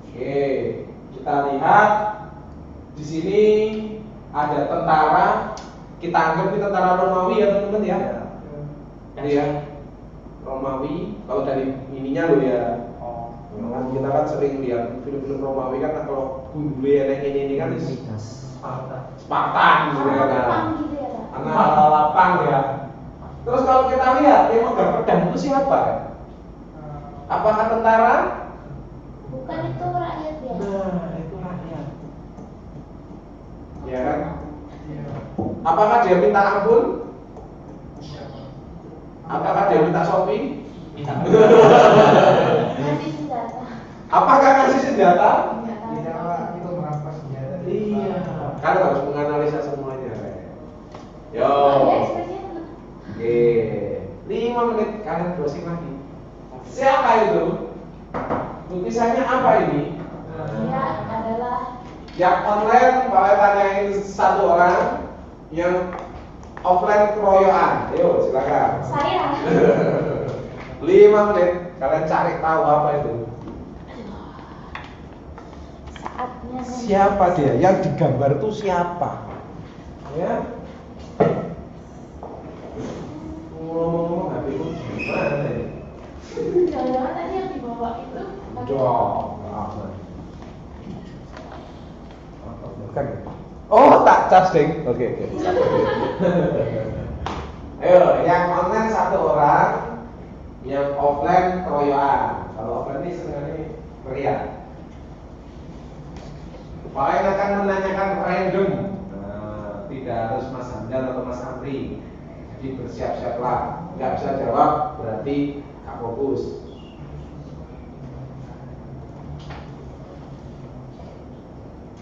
Oke, kita lihat di sini ada tentara. Kita anggap ini tentara Romawi ya teman-teman ya. Iya, Romawi. Kalau dari ininya loh ya. Kan kita kan sering lihat film-film Romawi kan kalau gue yang ini kan Spartan gitu ya kan. Anak lapang ya. Terus kalau kita lihat yang megang pedang itu siapa kan? Apakah tentara? Bukan, itu rakyat biasa. Nah, itu rakyat. Ya kan? Apakah dia minta ampun? Apakah dia minta shopping? Kasih senjata. Apakah kasih senjata? Itu merampas senjata. Iya. Kan harus menganalisa semuanya. Yo. Ada ekspresinya. Oke. 5 menit kalian browsing lagi. Siapa itu? Lukisannya apa ini? Dia adalah Yang online boleh tanyain satu orang, yang offline keroyokan. Ayo silakan. saya. 5 menit kalian cari tahu apa itu. Saatnya. Siapa dia? Yang digambar itu siapa? Ya. Ngomong-ngomong HP ku gimana ya? Jangan-jangan tadi yang dibawa itu. Bukan. Oh, tak cas ding. Oke. Ayo, yang online satu orang, yang offline keroyokan. Kalau offline ini sebenarnya meriah. Kalian akan menanyakan random. Nah, tidak harus Mas Hamdan atau Mas Amri. Jadi bersiap-siaplah. Nggak bisa jawab berarti nggak fokus.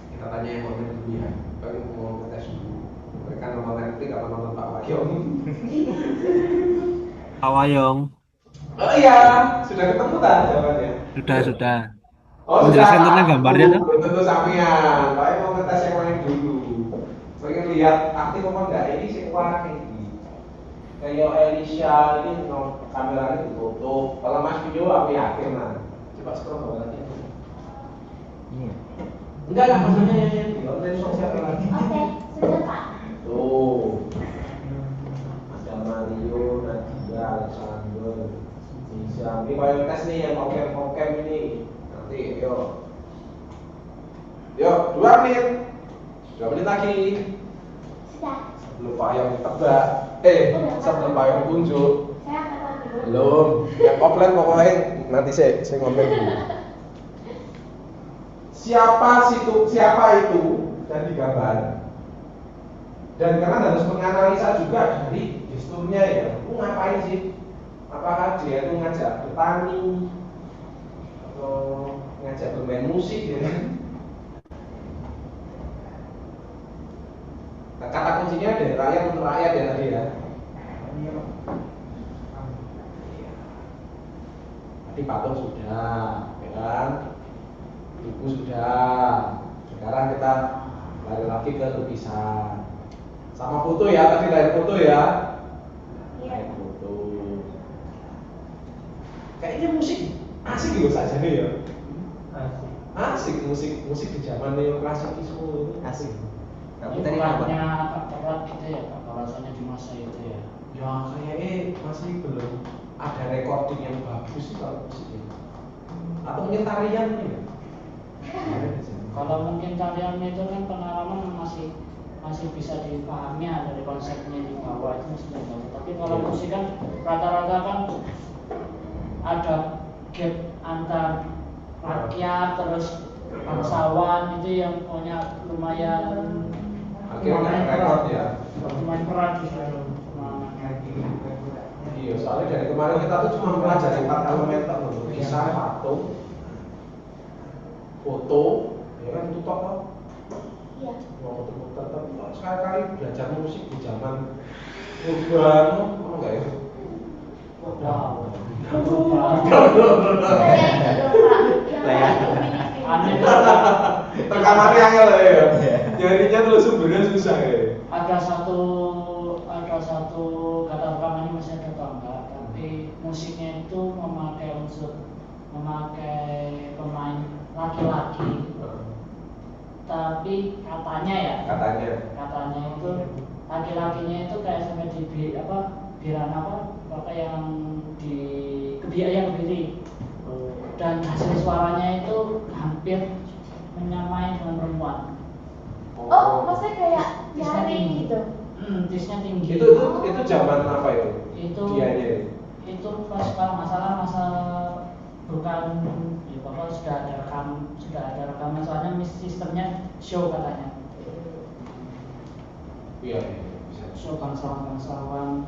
Kita tanya yang online dulu ya. Kalian mau tes dulu. Mereka nonton Netflix atau nonton Pak Wahyong? Pak Wayong, Oh iya, sudah ketemu tak jawabannya? sudah. Oh, Menjelaskan sudah. tentang gambarnya tuh? Belum tentu sampean. Kalian mau ngetes yang lain dulu. Pengen lihat aktif apa enggak ini sih kuat ini. Kayak Elisha ini kameranya ditutup. Kalau Mas video aku yakin lah. Coba scroll bawah lagi. Enggak maksudnya yang di online sosial lagi. Oke, sudah Pak. Tuh. Ada Mario, Nadia, Alexander, Bisa. Ini mau tes nih yang mokem ini. Nanti yuk 2 menit 2 menit lagi Sudah. sebelum Pak yang tebak sebelum Pak yang tunjuk Saya akan dulu. belum yang offline pokoknya nanti saya ngomong dulu siapa itu dan digambar dan kalian harus menganalisa juga dari gesturnya ya ngapain sih, apakah dia itu ngajak bertani atau ngajak bermain musik ya kan. Kata kuncinya dari rakyat untuk rakyat ya tadi ya. Tadi patung sudah, ya kan? Buku sudah. Sekarang kita lari lagi ke lukisan. Sama foto ya, tadi dari foto ya. Dari foto. Kayaknya musik asik gitu saja nih ya. Asik musik di zaman neoklasisisme itu asik. Kamu Ini tadi beratnya apa? agak berat gitu ya Pak. rasanya di masa itu ya. Ya kayaknya masih belum ada recording yang bagus sih kalau musik ini. Atau mungkin tariannya ya? Kalau mungkin tarian itu kan pengalaman masih bisa dipahami ya, dari konsepnya di bawah itu masih bisa. Tapi kalau musik kan rata-rata kan ada gap antar rakyat terus bangsawan itu yang punya lumayan rekor ya. lumayan berat di situ. Iya, soalnya dari kemarin kita tuh cuma mempelajari 4 elementer loh. Bisa patung, foto, ya kan itu toh. Iya. Mau tetap sekali-kali belajar musik di zaman urban, apa enggak ya? Wow. Rekamannya angel ya. Jadinya terus sumbernya susah ya. Ada satu kata rekamannya masih ada atau enggak, tapi musiknya itu memakai pemain laki-laki. Tapi katanya itu laki-lakinya itu kayak sampai di biran apa yang di Kebiri dan hasil suaranya itu hampir menyamai dengan perempuan. Oh, maksudnya kayak nyaring gitu. Tisnya tinggi. Itu zaman apa itu? Dianya itu pas kalau nggak salah masa bukan ya pokoknya sudah ada rekaman soalnya sistemnya show katanya. Iya, bisa. Show bangsawan.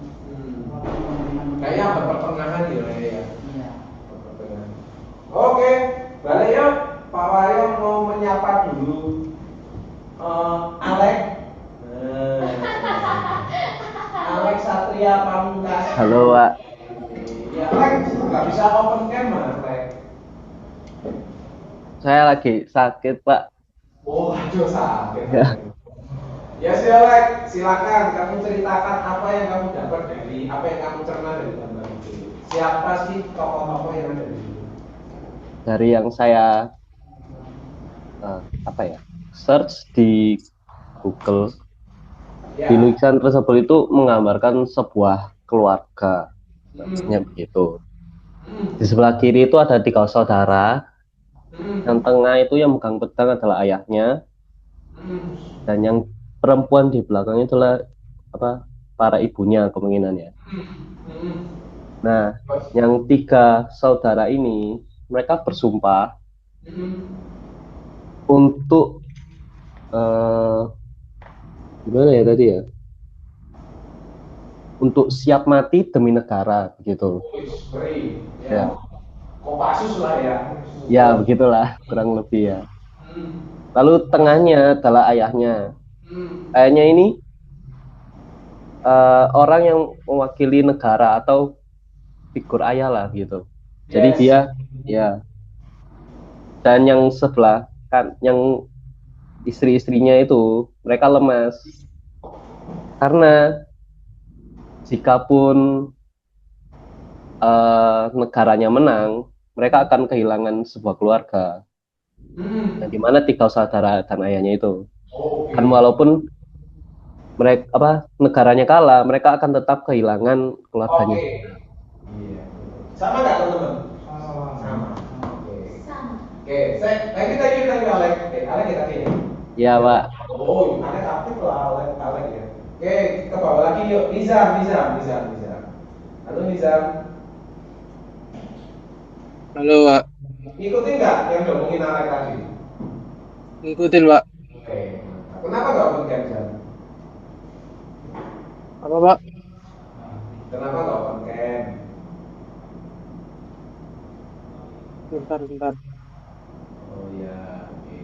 Kayaknya abad pertengahan ya. Iya. Pertengahan. Oke, balik yuk. Pak Wayo mau menyapa dulu Alex. Alex Satria Pamungkas. Halo, Pak. Ya, Alex, nggak bisa open cam, Alex. Saya lagi sakit, Pak. Oh, aduh sakit. Ya. Ya, si Alex, silakan kamu ceritakan apa yang kamu dapat dari apa yang kamu cerna dari gambar itu. Siapa sih tokoh-tokoh yang ada di situ? Dari yang saya search di Google, di lukisan tersebut itu menggambarkan sebuah keluarga, maksudnya begitu. Di sebelah kiri itu ada 3 saudara, yang tengah itu yang megang pedang adalah ayahnya, dan yang perempuan di belakang itulah para ibunya kemungkinannya. Nah, yang 3 saudara ini mereka bersumpah untuk gimana ya tadi ya? Untuk siap mati demi negara begitu. Ya. Kopassus lah ya. Ya, begitulah kurang lebih ya. Lalu tengahnya adalah ayahnya. Ayahnya ini orang yang mewakili negara atau figur ayah lah gitu. Jadi dia ya. Dan yang sebelah kan yang istri-istrinya itu mereka lemas karena jikapun negaranya menang, mereka akan kehilangan sebuah keluarga. Di mana 3 saudara dan ayahnya itu. Dan walaupun mereka negaranya kalah, mereka akan tetap kehilangan keluarganya. Sama nggak teman-teman? Sama. Oke, thank you Alex. Alex kita sini. Iya, Pak. Oh, Alex aktif lah Alex ya. Oke, ke bawah lagi yuk. Nizam. Halo Nizam. Halo, Pak. Ngikutin nggak yang ngomongin Alex tadi? Ngikutin, Pak. Oke. Kenapa nggak open cam, Zam? Apa, Pak? Kenapa nggak open cam? Bentar. Oh ya, oke.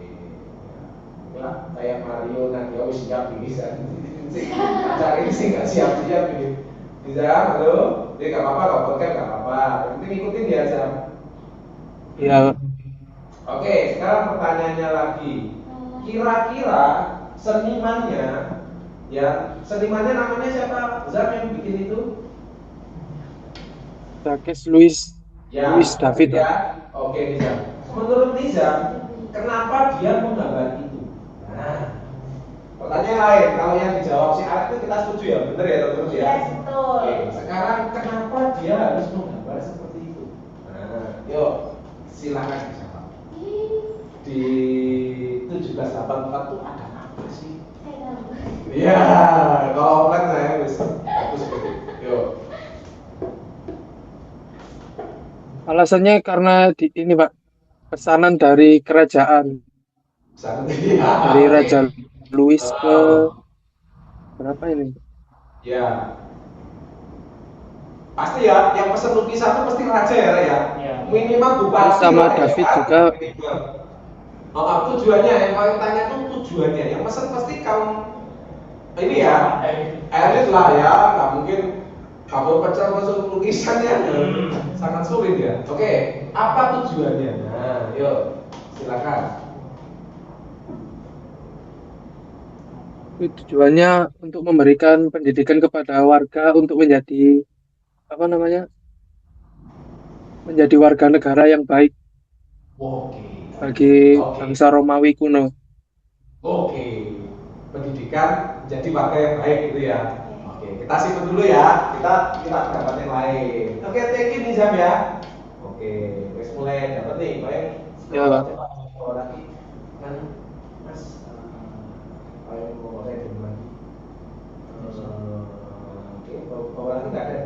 Lah, kayak Mario Nadia siap ini acara ini sih nggak siap-siap ini. Bisa, halo? Dia nggak apa-apa, nggak open cam nggak apa-apa. Yang penting ikutin ya, Zam. Iya. Oke, sekarang pertanyaannya lagi. Kira-kira senimannya namanya siapa? Zam yang bikin itu? Jacques Louis David. Ya. Oke, Nizam. Menurut Nizam, kenapa dia menggambar itu? Nah, Pertanyaan lain, kalau yang dijawab si Alex itu kita setuju ya, bener ya teman-teman ya? Yes, betul. Oke, sekarang kenapa dia harus menggambar seperti itu? Nah, yuk silakan siapa? Di 1784 itu ada apa sih? Iya, kalau offline saya bisa bagus gitu. Yuk. Alasannya karena ini Pak, pesanan dari kerajaan. Dari Raja Louis ke berapa ini? Ya. Pasti ya, yang pesan lukisan itu pasti raja ya, ya. Minimal bupati sama ya, David kan? juga. Tujuannya, yang paling tanya tuh tujuannya. Yang pesan pasti kaum ini ya, elit lah ya, nggak mungkin kabur pecah masuk lukisannya, sangat sulit ya. Oke, apa tujuannya? Nah, yuk, silakan. Tujuannya untuk memberikan pendidikan kepada warga untuk menjadi menjadi warga negara yang baik. Bagi bangsa Romawi kuno. Oke, pendidikan jadi warga yang baik gitu ya. Oke, kita simpan dulu ya. Kita dapat yang lain. Oke, thank you Nizam ya. Oke, wes mulai dapat nih, baik. Ya, Pak. Lagi kan Mas paling pokoknya di lagi. Oke, bawa lagi enggak ada?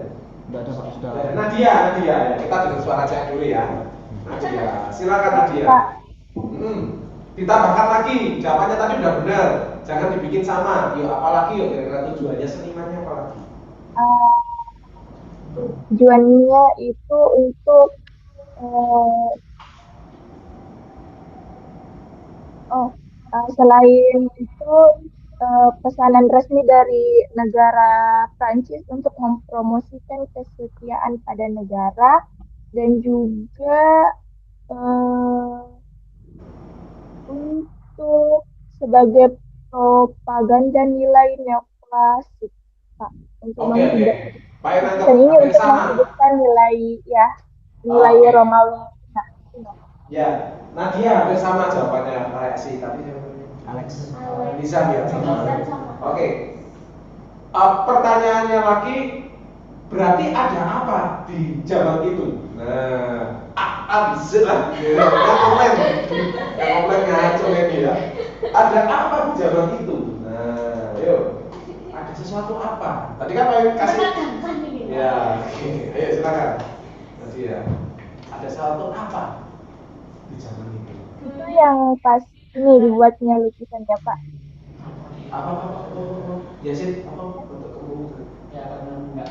Enggak ada Pak, sudah. Nadia ya. Kita dengar suara cek dulu ya. Nadia, silakan Nadia. Ditambahkan lagi, jawabannya tadi udah benar. Jangan dibikin sama. Yuk, apalagi yuk kira-kira tujuannya senimannya apalagi? Tujuannya itu untuk selain itu pesanan resmi dari negara Prancis untuk mempromosikan kesetiaan pada negara dan juga untuk sebagai propaganda nilai neoklasik, Pak, untuk dan ini untuk menghidupkan nilai Romawi. Ya, Nadia hampir sama jawabannya reaksi tapi Alex. Bisa ya sama. Oke. Pertanyaannya lagi, berarti ada apa di zaman itu? Nah, abis lah. Yang komplain ngaco ini ya. Ada apa di zaman itu? Nah, yuk. Ada sesuatu apa? Tadi kan pengen kasih. Ya, ayo silakan. Nadia. Ada sesuatu apa di zaman itu? Itu yang pas ini dibuatnya lukisannya Pak. Apa Yasin apa Ya karena enggak.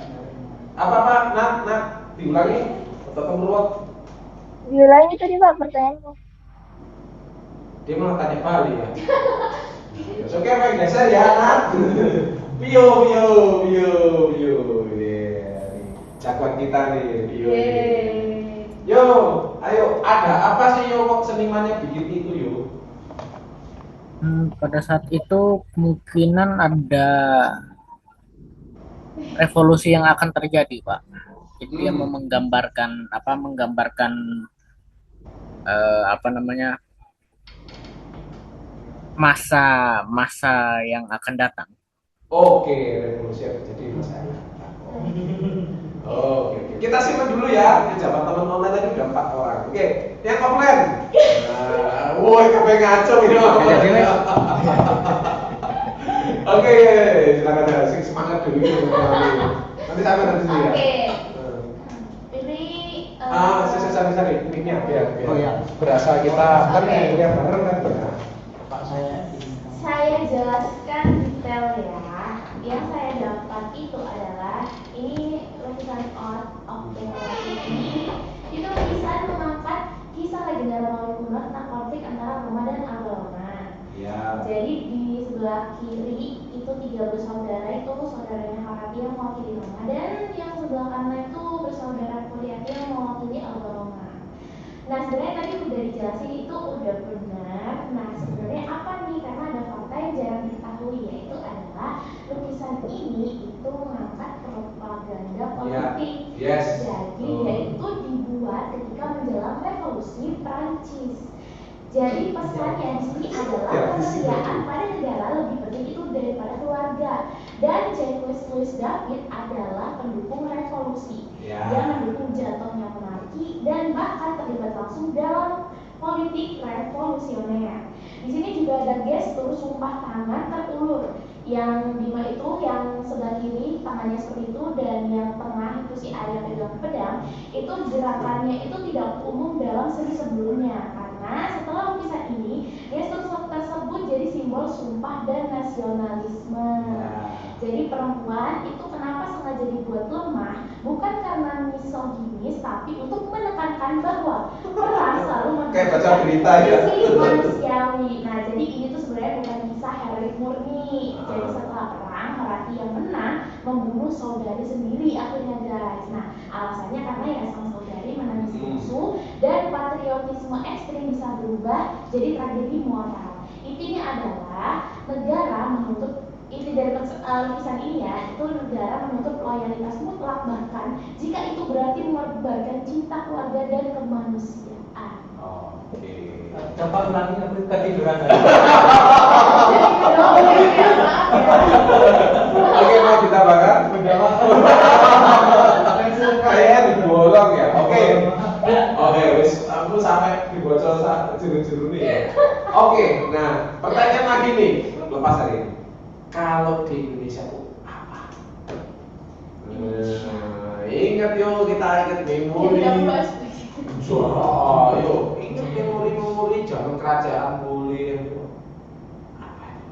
apa nak diulangi atau kemeruat? Diulangi tadi Pak pertanyaannya. Dia malah tanya Bali ya. Oke Pak dasar ya nak. Bio. Jagoan kita nih bio. Yo, ayo ada apa sih yo kok senimannya bikin itu yo? Pada saat itu kemungkinan ada revolusi yang akan terjadi, Pak. Jadi dia mau menggambarkan masa yang akan datang. Oke, revolusi yang terjadi di masa yang akan datang. Oke. Kita simpan dulu ya. Di jabat teman online tadi udah 4 orang. Oke, yang komplain. Woi, kepengen ngaco ini. Oke, silakan ya. Semangat dulu. Nanti sampai dari sini ya. Oke. Ini Sari. Ini biar berasa kita kan ya bareng kan. Pak saya jelaskan detail ya. Yang saya dapat itu adalah ini lukisan Art of Democracy. Itu lukisan mengangkat kisah legenda Romawi kuno tentang konflik antara Roma dan Agama. Ya. Jadi di sebelah kiri itu 3 bersaudara, itu saudaranya Harati yang mewakili Roma, dan yang sebelah kanan itu bersaudara Puliati yang mewakili Roma. Nah sebenarnya tadi udah dijelasin itu udah benar. Nah sebenarnya apa nih, karena ada fakta yang jarang diketahui, yaitu adalah lukisan ini itu mengangkat propaganda politik. Jadi dia itu dibuat ketika menjelang revolusi Prancis. Jadi pesannya di sini adalah kesetiaan pada negara lebih penting itu daripada keluarga. Dan Jacques Louis David adalah pendukung revolusi yang mendukung jatuhnya monarki dan bahkan terlibat langsung dalam politik revolusioner. Di sini juga ada gestur sumpah tangan terulur yang Bima itu yang sebelah kiri tangannya seperti itu dan yang tengah itu si Arya pegang pedang. Itu gerakannya itu tidak umum dalam seni sebelumnya karena setelah lukisan ini gestur tersebut jadi simbol sumpah dan nasionalisme. Jadi perempuan itu kenapa sengaja dibuat lemah bukan karena misoginis tapi untuk menekankan bahwa perang selalu mensisi manusiawi. Nah jadi ini tuh sebenarnya bukan kisah heroik murni. Jadi setelah perang Marathi yang menang membunuh saudari sendiri akhirnya guys. Nah alasannya karena ya sang saudari menangis musuh dan patriotisme ekstrim bisa berubah jadi tragedi moral. Intinya adalah negara menuntut inti dari lukisan ini ya itu negara menuntut loyalitas mutlak bahkan jika itu berarti mengorbankan cinta keluarga dan kemanusiaan. Coba ulangi aku ketiduran tadi. Oke, mau ditambahkan? Kayaknya dibolong ya. Oke, wis aku sampai dibocor juru-juru nih ya. Oke, nah pertanyaan lagi nih, lepas dari ini. Kalau di Indonesia itu apa? Ingat yuk, kita ingat memori. Yuk, ingat memori zaman kerajaan boleh. Apa itu?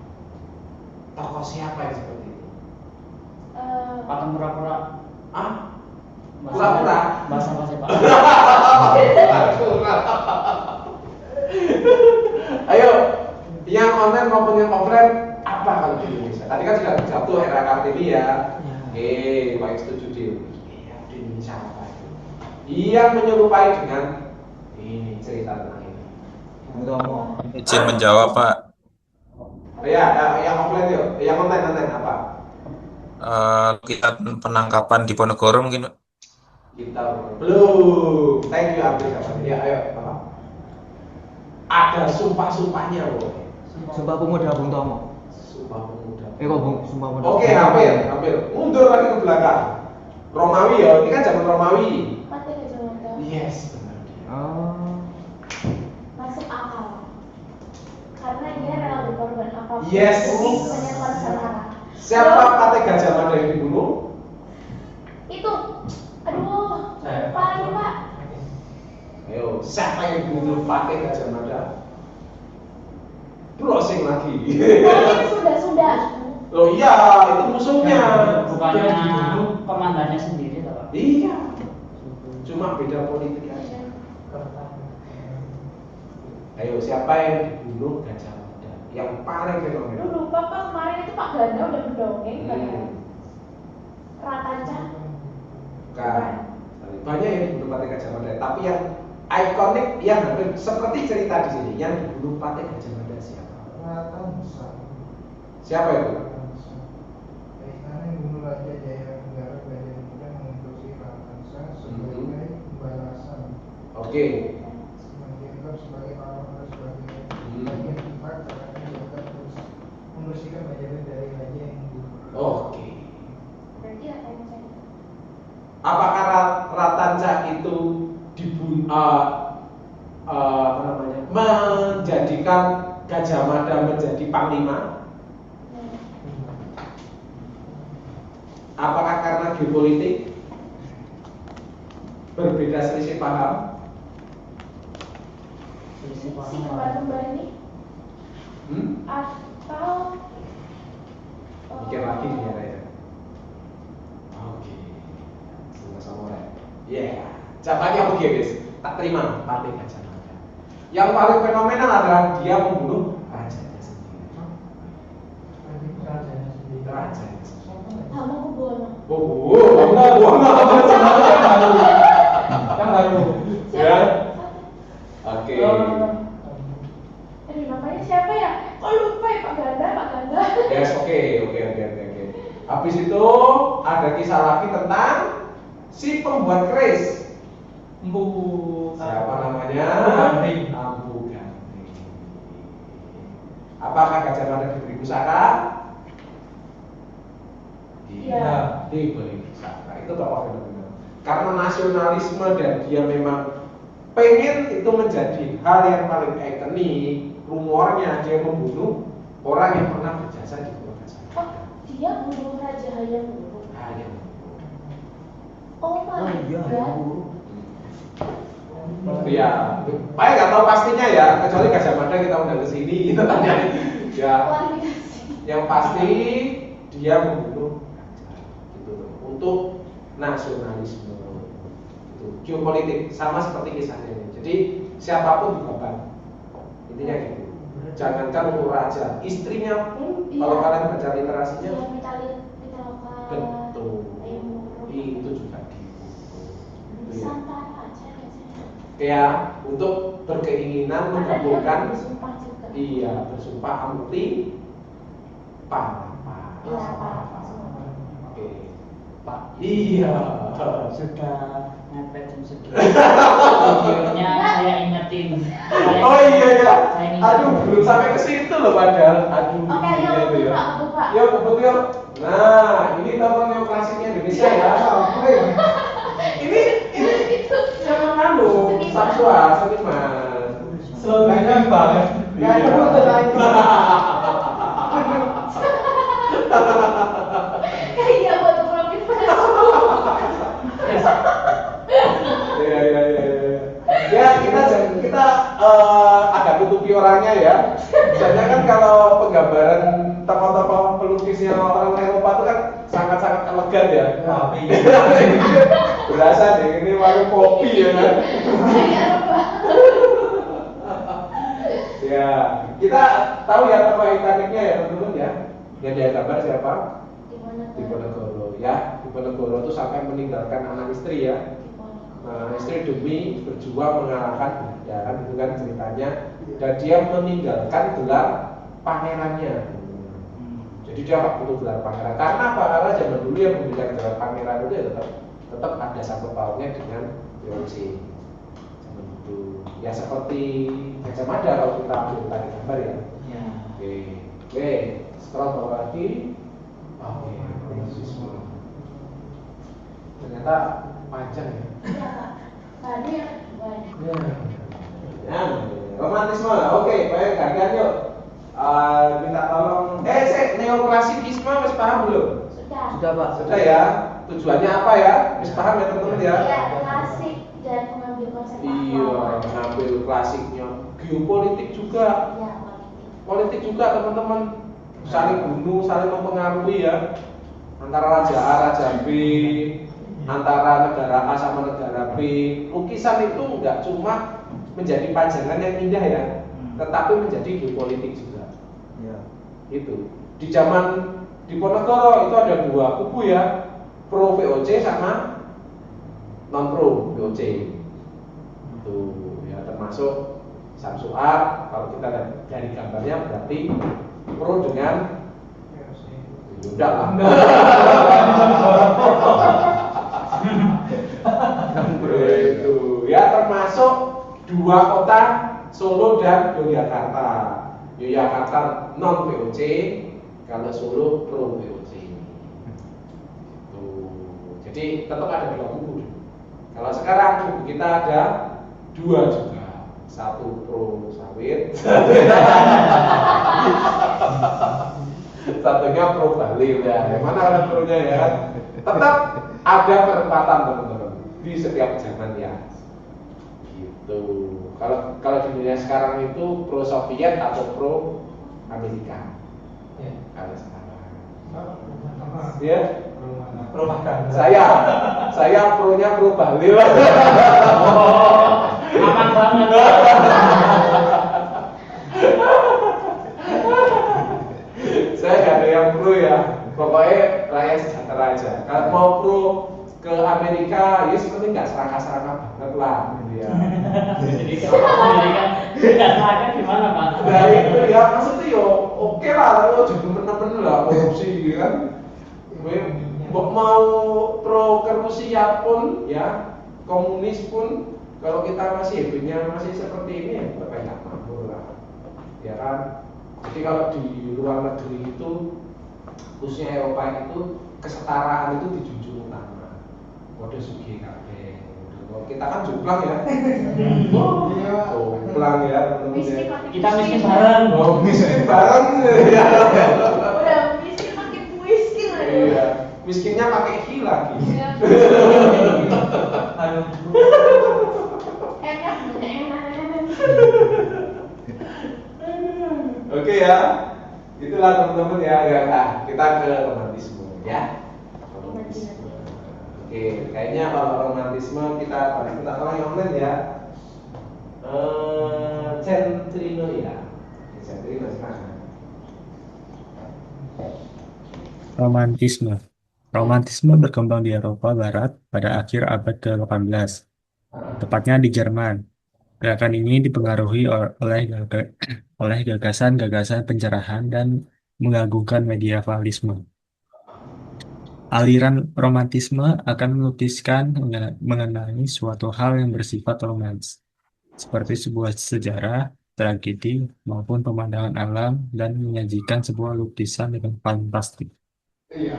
Tokoh siapa yang seperti itu? Patung pura-pura. Pura-pura? Bahasa Pak. Ayo, yang online maupun yang offline apa kalau di Indonesia? Tadi kan sudah jatuh era Kartini ya. Baik setuju Dil. Di Indonesia apa itu? Yang menyerupai dengan ini cerita tentang ini. Izin menjawab Pak. Yang offline yuk. Yang online apa? Kita penangkapan di Ponorogo mungkin Pak. Kita belum. Thank you Abdi kapan? Ya ayo apa? Ada sumpah-sumpahnya loh. Sumpah Pemuda Bung Tomo. Sumpah Pemuda. Sumpah Pemuda. Oke, hampir. Mundur lagi ke belakang. Romawi ya, ini kan zaman Romawi. Mati Gajah Mada. Yes, benar. Masuk akal. Karena dia rela berkorban apapun. Yes. Menyerahkan Nusantara. Siapa Patih Gajah Mada yang dibunuh? Itu. Aduh. Lupa lagi Pak. Ayo, siapa yang dibunuh Patih Gajah Mada? Browsing lagi. Sudah. Oh iya, itu musuhnya. Bukannya komandannya sendiri Pak? Iya. Cuma beda politik aja. Ayo, siapa yang dibunuh Gajah Mada? Yang paling fenomenal. Lupa Pak, kemarin itu Pak Ganda udah berdongeng kan. Ratanca. Bukan. Banyak yang dibunuh Patih Gajah Mada, tapi yang ikonik yang hampir seperti cerita di sini, yang dibunuh Patih Gajah Mada siapa? Ratansa. Siapa itu? Istana yang bunuh Raja Jayanegara Gajah Mada menginstruksi Ratansa sebagai balasan. Oke. Mengirimkan sebagai pahlawan sebagai bagian pihak karena dia terus membersihkan Majapahit dari raja yang dibunuh. Oke. Berarti Ratanca. Apakah Ratanca itu menjadikan Gajah Mada menjadi panglima? Apakah karena geopolitik? Berbeda selisih paham? Si kembar-kembar ini? Atau Mikir lagi dia ya. Oke. Sama-sama. Iya. Jawabannya oke guys. Tak terima Patih Gajah Mada. Yang paling fenomenal adalah dia membunuh rajanya sendiri. Rajanya sendiri. Hamengkubuwono. Hamengkubuwono. Yang baru. Ya. Oke. Namanya siapa ya? Kok lupa ya Pak Ganda? Yes, oke. Habis itu ada kisah lagi tentang si pembuat keris. Siapa namanya? Ambu Gandring. nasionalisme dan dia memang pengen itu menjadi hal yang paling ikonik, rumornya dia membunuh orang yang pernah berjasa di keluarga saya. Oh, dia bunuh Raja Hayam-Wuruk. Oh my god. Ya, saya nggak tahu pastinya ya, kecuali Gajah Mada kita undang ke sini, itu tanya. Ya, yang pasti dia membunuh gitu, untuk nasionalisme, gitu. Geopolitik sama seperti kisahnya ini. Jadi siapapun dikorban, intinya gitu. Jangankan untuk raja, istrinya pun kalau kalian baca literasinya, betul, itu juga ya, untuk berkeinginan menggabungkan, iya, bersumpah anti Palapa. Oke, Pak. Iya. Sudah mepet jam segini. Videonya saya ingetin. Oh iya ya. Aduh, belum sampai ke situ loh padahal. Aduh. Oke, yuk buka. Yuk kebut yuk. Nah, ini tonton neoklasiknya Indonesia ya. Ini jangan anu, Sapsua, seniman. Slogannya banget. Kayak betul lagi. Kayak buat profit. Ya, kita agak tutupi orangnya ya. Biasanya kan kalau penggambaran tokoh-tokoh pelukisnya orang Eropa itu kan sangat-sangat elegan ya. Berasa deh ini warung kopi ya kan. Ya, kita tahu ya tokoh ikoniknya ya teman-teman ya. Yang dia gambar siapa? Diponegoro ya. Diponegoro itu sampai meninggalkan anak istri ya. Istri demi berjuang mengalahkan ya kan itu kan ceritanya, dan dia meninggalkan gelar pangerannya. Jadi dia nggak butuh gelar pangeran karena apa? Karena zaman dulu yang memberikan gelar pangeran itu ya tetap ada sangkut pautnya dengan VOC zaman dulu ya, seperti Gajah Mada kalau kita ambil tadi gambar ya. Oke, scroll bawah lagi. Oke, ternyata panjang ya. Tadi ya, romantisme. Oke, baik, gantian yuk. Minta tolong. Neoklasikisme wis paham belum? Sudah Pak. Sudah ya. Tujuannya apa ya? Wis paham ya teman-teman ya? Iya, klasik dan mengambil konsep. Iya, mengambil klasiknya. Geopolitik juga. Iya, politik juga teman-teman. Saling bunuh, saling mempengaruhi ya. Antara raja A, raja B, antara negara A sama negara B. Lukisan itu nggak cuma menjadi pajangan yang indah ya, tetapi menjadi geopolitik juga. Ya. Itu di zaman Diponegoro itu ada dua kubu ya, pro VOC sama non pro VOC. Itu ya, termasuk Samsuar. Kalau kita lihat dari gambarnya berarti pro dengan udah lah. Itu ya, termasuk dua kota Solo dan Yogyakarta. Yogyakarta non VOC, kalau Solo pro VOC. Jadi tetap ada dua kubu. Kalau sekarang kubu kita ada dua juga, satu pro sawit, satunya pro Bali ya. Yang mana ada pro-nya ya? Tetap ada perempatan teman-teman di setiap zaman ya. Gitu. Kalau di dunia sekarang itu pro Soviet atau pro Amerika. Ya. Kalau sekarang. Ya. Saya pro-nya pro Bali. Aman banget. Saya nggak ada yang pro ya. Pokoknya rakyat sejahtera aja. Kalau mau pro ke Amerika, ya seperti nggak serakah-serakah banget lah, gitu ya. Jadi kalau Amerika nggak serakah gimana Pak? Nah itu ya, maksudnya yo oke lah, lo juga bener-bener lah korupsi gitu kan. Mau pro ke Rusia pun ya, komunis pun, kalau kita masih hidupnya masih seperti ini ya kita nggak makmur lah, ya kan. Jadi kalau di luar negeri itu, khususnya Eropa itu, kesetaraan itu dijunjung utama. Kode sugi kabeh, kode kita kan jomplang ya. Jomplang ya teman-teman. Kita miskin bareng. Oh, miskin bareng ya. Udah miskin makin miskin aja. Iya. Miskinnya pakai hi lagi. Iya. Aduh. Enak. Oke ya. Itulah teman-teman ya. Nah, kita ke romantisme ya. Romantisme. Oke, kayaknya kalau romantisme kita bahas tentang orang yang lain ya. Centrino ya. Centrino sekarang. Romantisme. Romantisme berkembang di Eropa Barat pada akhir abad ke-18, tepatnya di Jerman. Gerakan ini dipengaruhi oleh gagasan-gagasan pencerahan dan mengagungkan medievalisme. Aliran romantisme akan melukiskan mengenai suatu hal yang bersifat romans, seperti sebuah sejarah, tragedi, maupun pemandangan alam, dan menyajikan sebuah lukisan dengan fantastik. Iya.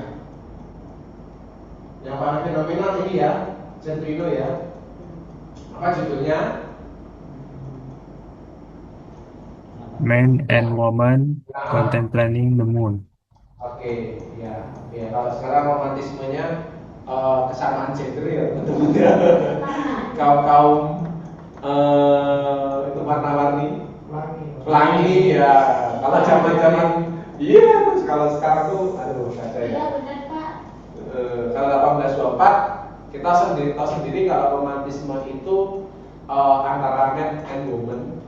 Yang paling fenomenal ini ya, Centrino ya. Apa judulnya? Man and Woman Contemplating the Moon. Oke, ya. Ya, kalau sekarang romantismenya kesamaan gender ya, teman-teman ya. Kaum itu warna-warni, pelangi ya. Kalau zaman-zaman iya, terus kalau sekarang tuh aduh kacau ya. Iya benar Pak. Kalau 1824 kita tahu sendiri kalau romantisme itu antara man and woman.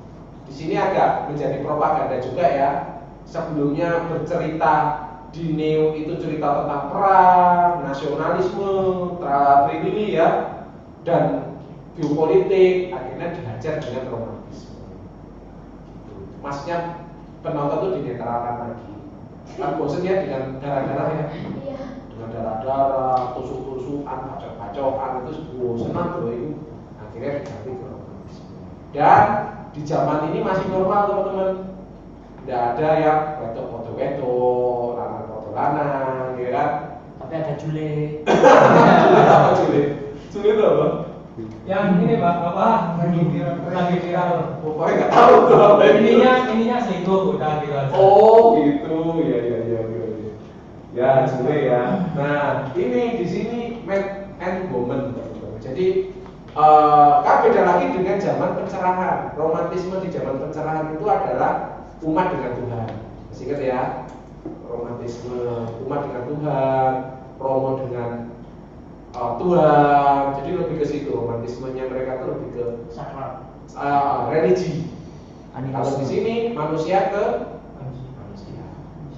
Di sini agak menjadi propaganda juga ya. Sebelumnya bercerita di Neo itu cerita tentang perang, nasionalisme, tralala-trilili ya, dan geopolitik. Akhirnya dihajar dengan romantisme. Maksudnya penonton tuh dinetralkan lagi. Kan bosen ya dengan darah-darah ya. Iya. Dengan darah-darah, tusuk-tusukan, bacok-bacokan itu bosenan loh itu. Akhirnya diganti ke romantisme. Dan di zaman ini masih normal teman-teman. Tidak ada yang foto-foto, lanang, ya kan? Tapi ada Jule. Jule apa Jule? Jule itu apa? Yang ini Pak, apa? Lagi viral. Pokoknya nggak tahu tuh apa itu. Ininya selingkuh udah viral. Oh gitu, ya. Ya Jule ya. Nah ini di sini man and woman. Jadi kan beda lagi dengan zaman pencerahan. Romantisme di zaman pencerahan itu adalah umat dengan Tuhan. Masih ingat ya? Romantisme umat dengan Tuhan, promo dengan Tuhan. Jadi lebih ke situ romantismenya mereka tuh lebih ke Sakral. religi. Kalau di sini manusia ke manusia.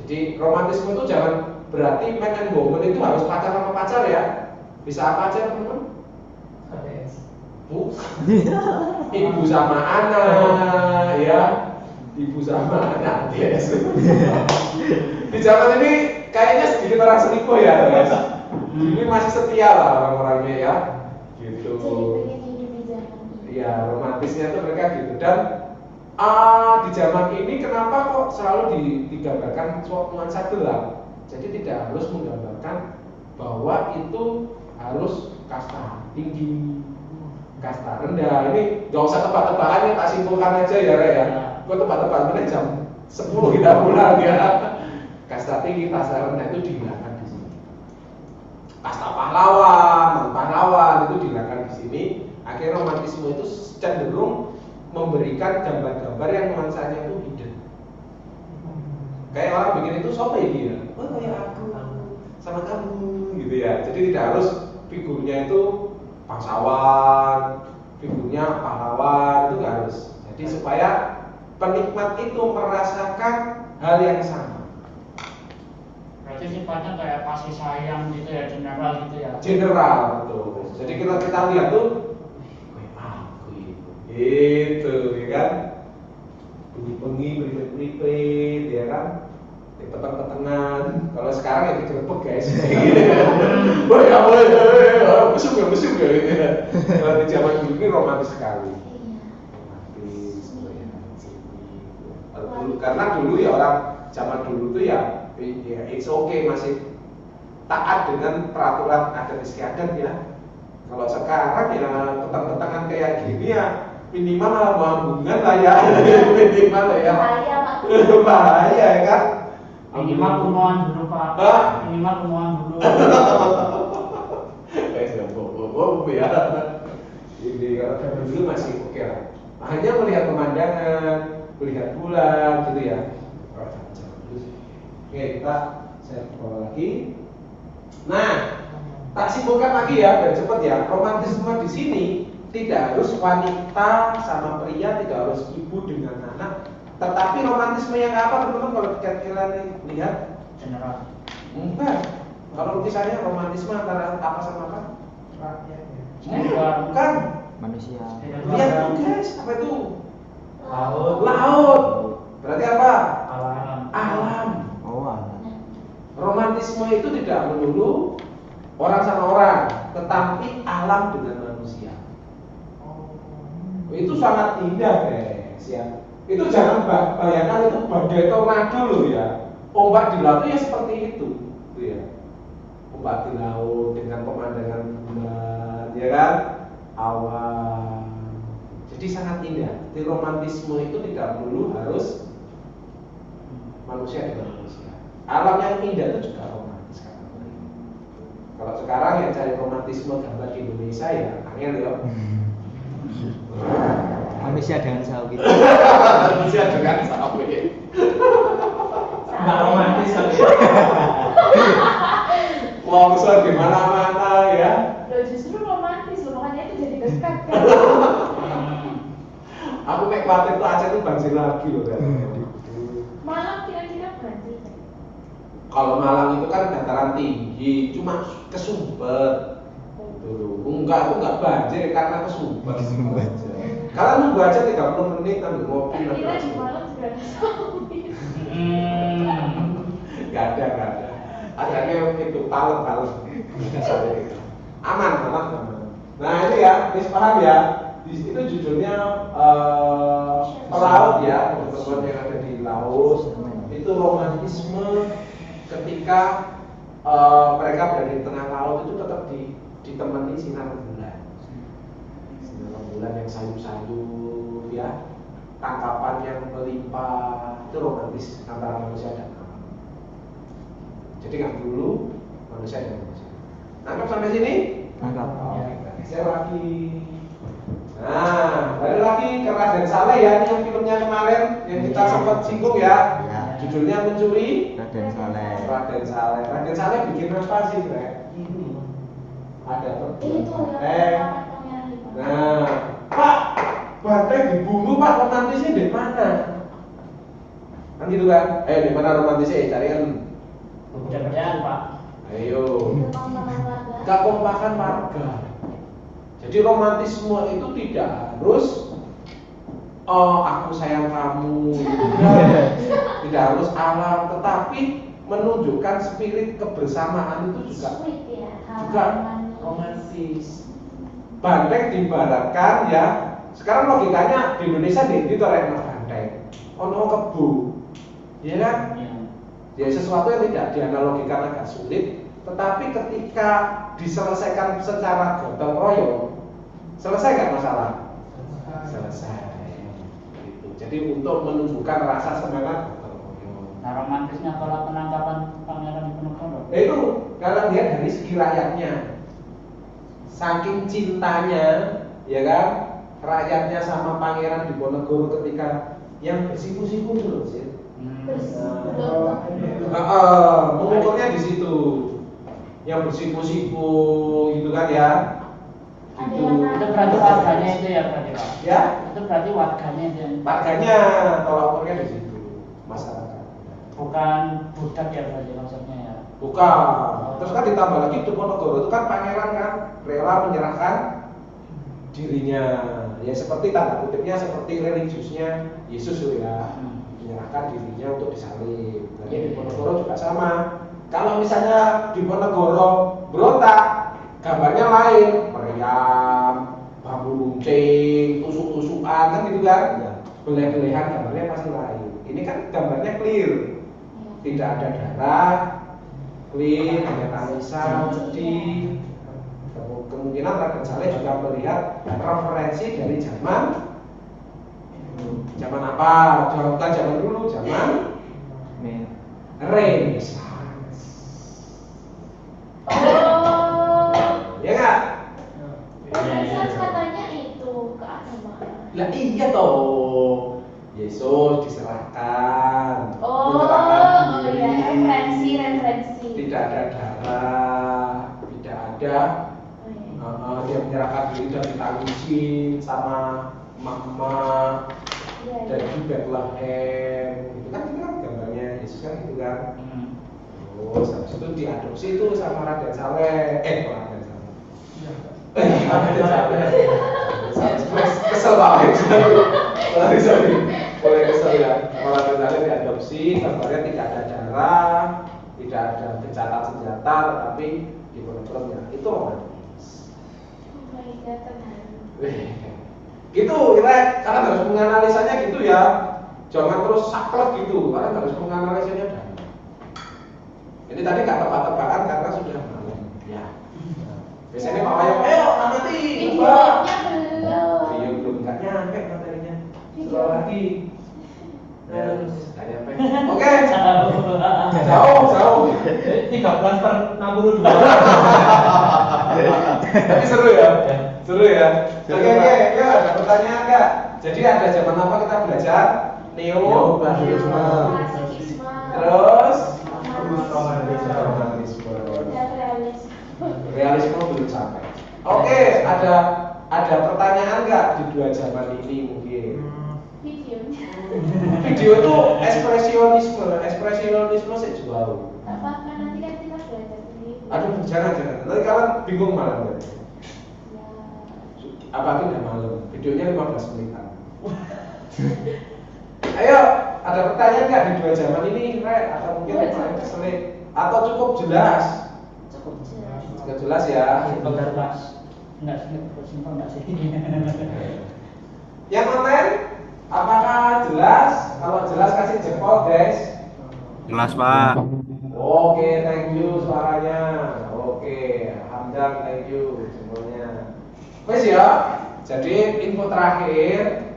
Jadi romantisme itu jangan berarti man and woman itu harus pacar sama pacar ya. Bisa apa aja teman-teman? Ibu sama anak ya. Ibu sama anak yes. Di zaman ini kayaknya sedikit orang selingkuh ya guys. Ini masih setia lah orang-orangnya ya gitu. Iya romantisnya tuh mereka gitu. Dan di zaman ini kenapa kok selalu digambarkan suatu nuansa gelap. Jadi tidak harus menggambarkan bahwa itu harus kasta tinggi, kasta rendah. Ini nggak usah tebak-tebakan ya, tak simpulkan aja ya Ray ya. Gue tebak-tebakan jam 10 kita pulang ya. Kasta tinggi, kasta rendah itu dihilangkan di sini. Kasta pahlawan, non-pahlawan itu dihilangkan di sini. Akhirnya romantisme itu cenderung memberikan gambar-gambar yang nuansanya itu hidden. Kayak orang bikin itu siapa ya dia? Oh kayak aku sama kamu gitu ya. Jadi tidak harus figurnya itu bangsawan, figurnya pahlawan itu nggak harus. Jadi supaya penikmat itu merasakan hal yang sama. Berarti sifatnya kayak kasih sayang gitu ya, general gitu ya. General betul. Jadi kita lihat tuh, aku itu ya kan. Bengi beripet-beripet ya kan. Di peteng-petengan. Kalau sekarang ya digerebek guys. Boy, mesum ya gitu ya. Kalau di zaman dulu ini romantis sekali. Dulu, karena dulu ya orang zaman dulu tuh ya it's okay masih taat dengan peraturan adat istiadat ya. Kalau sekarang ya petang-petang kayak gini ya minimal malah mau hubungan lah ya. Minimal lah ya. Bahaya, Pak. Bahaya ya kan. Minimal kumuan dulu Pak. Minimal kumuan dulu. Sudah bobo ya. Ini kalau zaman dulu masih oke lah. Hanya melihat pemandangan, melihat bulan gitu ya. Oke, saya bawa lagi. Nah, tak simpulkan lagi ya, biar cepat ya. Romantisme di sini tidak harus wanita sama pria, tidak harus ibu dengan anak. Tetapi romantisme yang apa teman-teman kalau kalian lihat? General. Enggak. Kalau lukisannya romantisme antara apa sama apa? Bukan. Manusia. Lihat tuh guys, apa itu? Laut. Laut. Berarti apa? Alam. Alam. Oh, alam. Romantisme itu tidak melulu orang sama orang, tetapi alam dengan manusia. Itu sangat indah guys ya. Itu jangan bayangkan itu badai tornado loh ya. Ombak di laut ya seperti itu, gitu ya. Ombak di laut dengan pemandangan bulan, ya kan? Awan. Jadi sangat indah. Di romantisme itu tidak perlu harus manusia dengan manusia. Alam yang indah itu juga romantis kan. Kalau sekarang ya cari romantisme gambar di Indonesia ya angel ya. Manusia dengan sawi. Manusia dengan sawi. Nggak romantis lagi. Longsor di mana-mana ya. Loh justru romantis loh, makanya itu jadi dekat kan. Aku naik Klaten tuh Aceh tuh banjir lagi loh kan. Malam kira-kira banjir. Kalau Malang itu kan dataran tinggi, cuma kesumber. Dulu enggak, aku enggak banjir karena kesumber. Kalian nunggu aja 30 menit ambil ngopi nanti. Kira di Malang sudah ada sawi. Enggak ada. Adanya itu talent. Aman. Nah itu ya, please paham ya. Di situ judulnya pelaut ya, teman-teman yang ada di laut. Itu romantisme ketika mereka berada di tengah laut itu tetap ditemani sinar bulan. Sinar bulan yang sayup-sayup ya, tangkapan yang melimpah, itu romantis antara manusia dan alam. Jadi nggak dulu manusia dan manusia. Nangkap sampai sini? Nangkap. Saya lagi. Nah, balik lagi ke Raden Saleh ya, ini yang filmnya kemarin yang kita sempat singgung ya. Judulnya Mencuri Raden Saleh. Raden Saleh bikin apa sih, Bre? Ini ada Itu banteng. Nah, Pak, banteng dibunuh Pak, romantisnya di mana? Kan gitu kan? Di mana romantisnya? Carikan. Beda-bedaan Pak. Ayo. Kekompakan warga. Jadi romantisme itu tidak harus aku sayang kamu, tidak harus alam, tetapi menunjukkan spirit kebersamaan itu juga romantis. Banteng diibaratkan ya, sekarang logikanya di Indonesia di Mas banteng, ono kebo, ya kan? Ya sesuatu yang tidak dianalogikan agak sulit, tetapi ketika diselesaikan secara gotong royong, selesai nggak masalah? Selesai. Gitu. Jadi untuk menunjukkan rasa semangat gotong royong. Nah romantisnya kalau penangkapan Pangeran Diponegoro. Itu kalau lihat dari segi rakyatnya, saking cintanya, ya kan, rakyatnya sama Pangeran Diponegoro ketika yang bersiku-siku dulu sih. Mengukurnya di situ, yang bersiku-siku gitu kan ya. Itu berarti warganya itu ya berarti Pak. Ya? Itu berarti warganya itu. Warganya tolak ukurnya di situ, masyarakat. Bukan budak ya berarti maksudnya ya. Bukan. Terus kan ditambah lagi Diponegoro itu kan pangeran kan rela menyerahkan dirinya. Ya seperti tanda kutipnya seperti religiusnya Yesus ya. Menyerahkan dirinya untuk disalib. Jadi Diponegoro juga sama. Kalau misalnya Diponegoro berontak, gambarnya lain, meriam, bambu runcing, tusuk-tusukan kan gitu kan? Beleh-belehan gambarnya pasti lain. Ini kan gambarnya clear, tidak ada darah, clear, hanya tangisan, sedih. Kemungkinan Raden Saleh juga melihat referensi dari zaman apa? Bukan zaman dulu, zaman Renaissance. Ya nggak? Renaissance katanya itu keagamaan. Lah iya toh. Yesus diserahkan. Oh ya, referensi. Tidak ada darah, tidak ada. Dia menyerahkan diri dan ditangisi sama emak-emak dari Bethlehem. Itu kan gambarnya Yesus kan gitu kan. Terus habis itu diadopsi itu sama Raden Saleh. Raden Saleh. Kesel banget. Sorry. Boleh kesel ya. Raden Saleh diadopsi, gambarnya tidak ada darah, tidak ada gencatan senjata, tetapi di film-filmnya itu romantis. Gitu, kalian harus menganalisanya gitu ya. Jangan terus saklek gitu. Kalian harus menganalisanya dah. Ini tadi nggak tebak-tebakan karena sudah malam. Ya. Biasanya Pak Wayo, ayo amati. Videonya belum. Video belum nggak nyampe materinya. Setelah lagi. Nggak nyampe. Oke. Jauh. 13/62. Tapi seru ya. Oke, ya ada pertanyaan nggak? Jadi ada zaman apa kita belajar? Neoklasisme. Terus romantisme. Realisme belum sampai. Oke, ada pertanyaan nggak di dua zaman ini mungkin? Video itu ekspresionisme sih jauh. Apa nanti kan kita belajar sendiri. Aduh, jangan. Nanti kalian bingung malah. Apalagi udah malam, videonya 15 menitan. Ayo, ada pertanyaan nggak di dua zaman ini, Re? Atau mungkin paling keselit? Atau cukup jelas? Cukup jelas ya. Bentar Mas. Enggak sih. Yang online, apakah jelas? Kalau jelas kasih jempol, guys. Jelas, Pak. Oke, thank you suaranya. Oke, Hamdan, thank you semuanya. Wes ya, jadi info terakhir,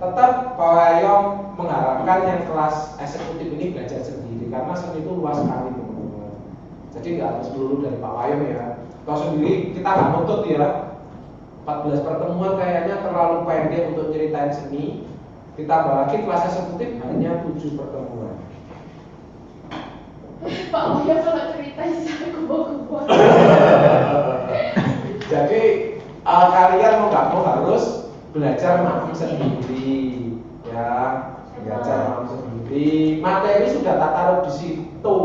tetap Pak Wayong mengharapkan yang kelas eksekutif ini belajar sendiri karena seni itu luas sekali teman-teman. Jadi nggak harus dulu dari Pak Wayong ya. Kalau sendiri kita nggak nuntut ya. 14 pertemuan kayaknya terlalu pendek untuk ceritain seni. Ditambah lagi kelas eksekutif hanya 7 pertemuan. Pak Wayong kalau cerita saya kubu-kubu. Jadi kalian mau nggak mau harus belajar mampu sendiri, ya, belajar mampu sendiri. Materi sudah tak taruh di situ,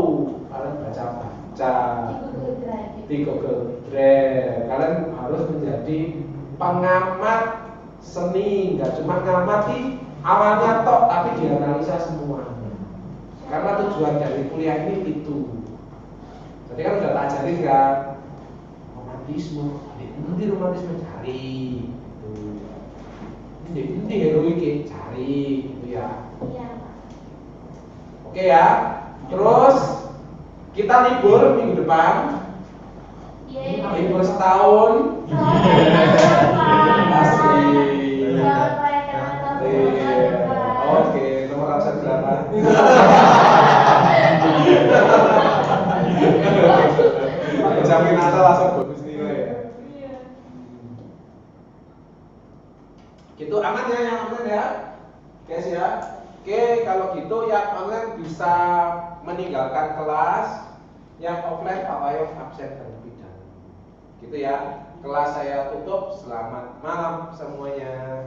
kalian baca di Google Drive. Kalian harus menjadi pengamat seni, nggak cuma ngamati awalnya tok, tapi dianalisa semuanya. Karena tujuan dari kuliah ini itu. Jadi kan udah tak ajarin kan romantisme. Nanti romantisme cari, nanti heroik cari, gitu ya. Oke ya. Terus kita libur minggu depan. Libur setahun. Asik. Oke, nomor absen berapa? Jamin Natal langsung bonus nilai ya. Gitu aman ya yang online ya, guys ya. Oke, kalau gitu yang online bisa meninggalkan kelas, yang offline Pak Wayong absen terlebih dahulu. Gitu ya. Kelas saya tutup. Selamat malam semuanya.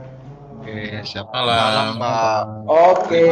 Oke, selamat malam. Oke.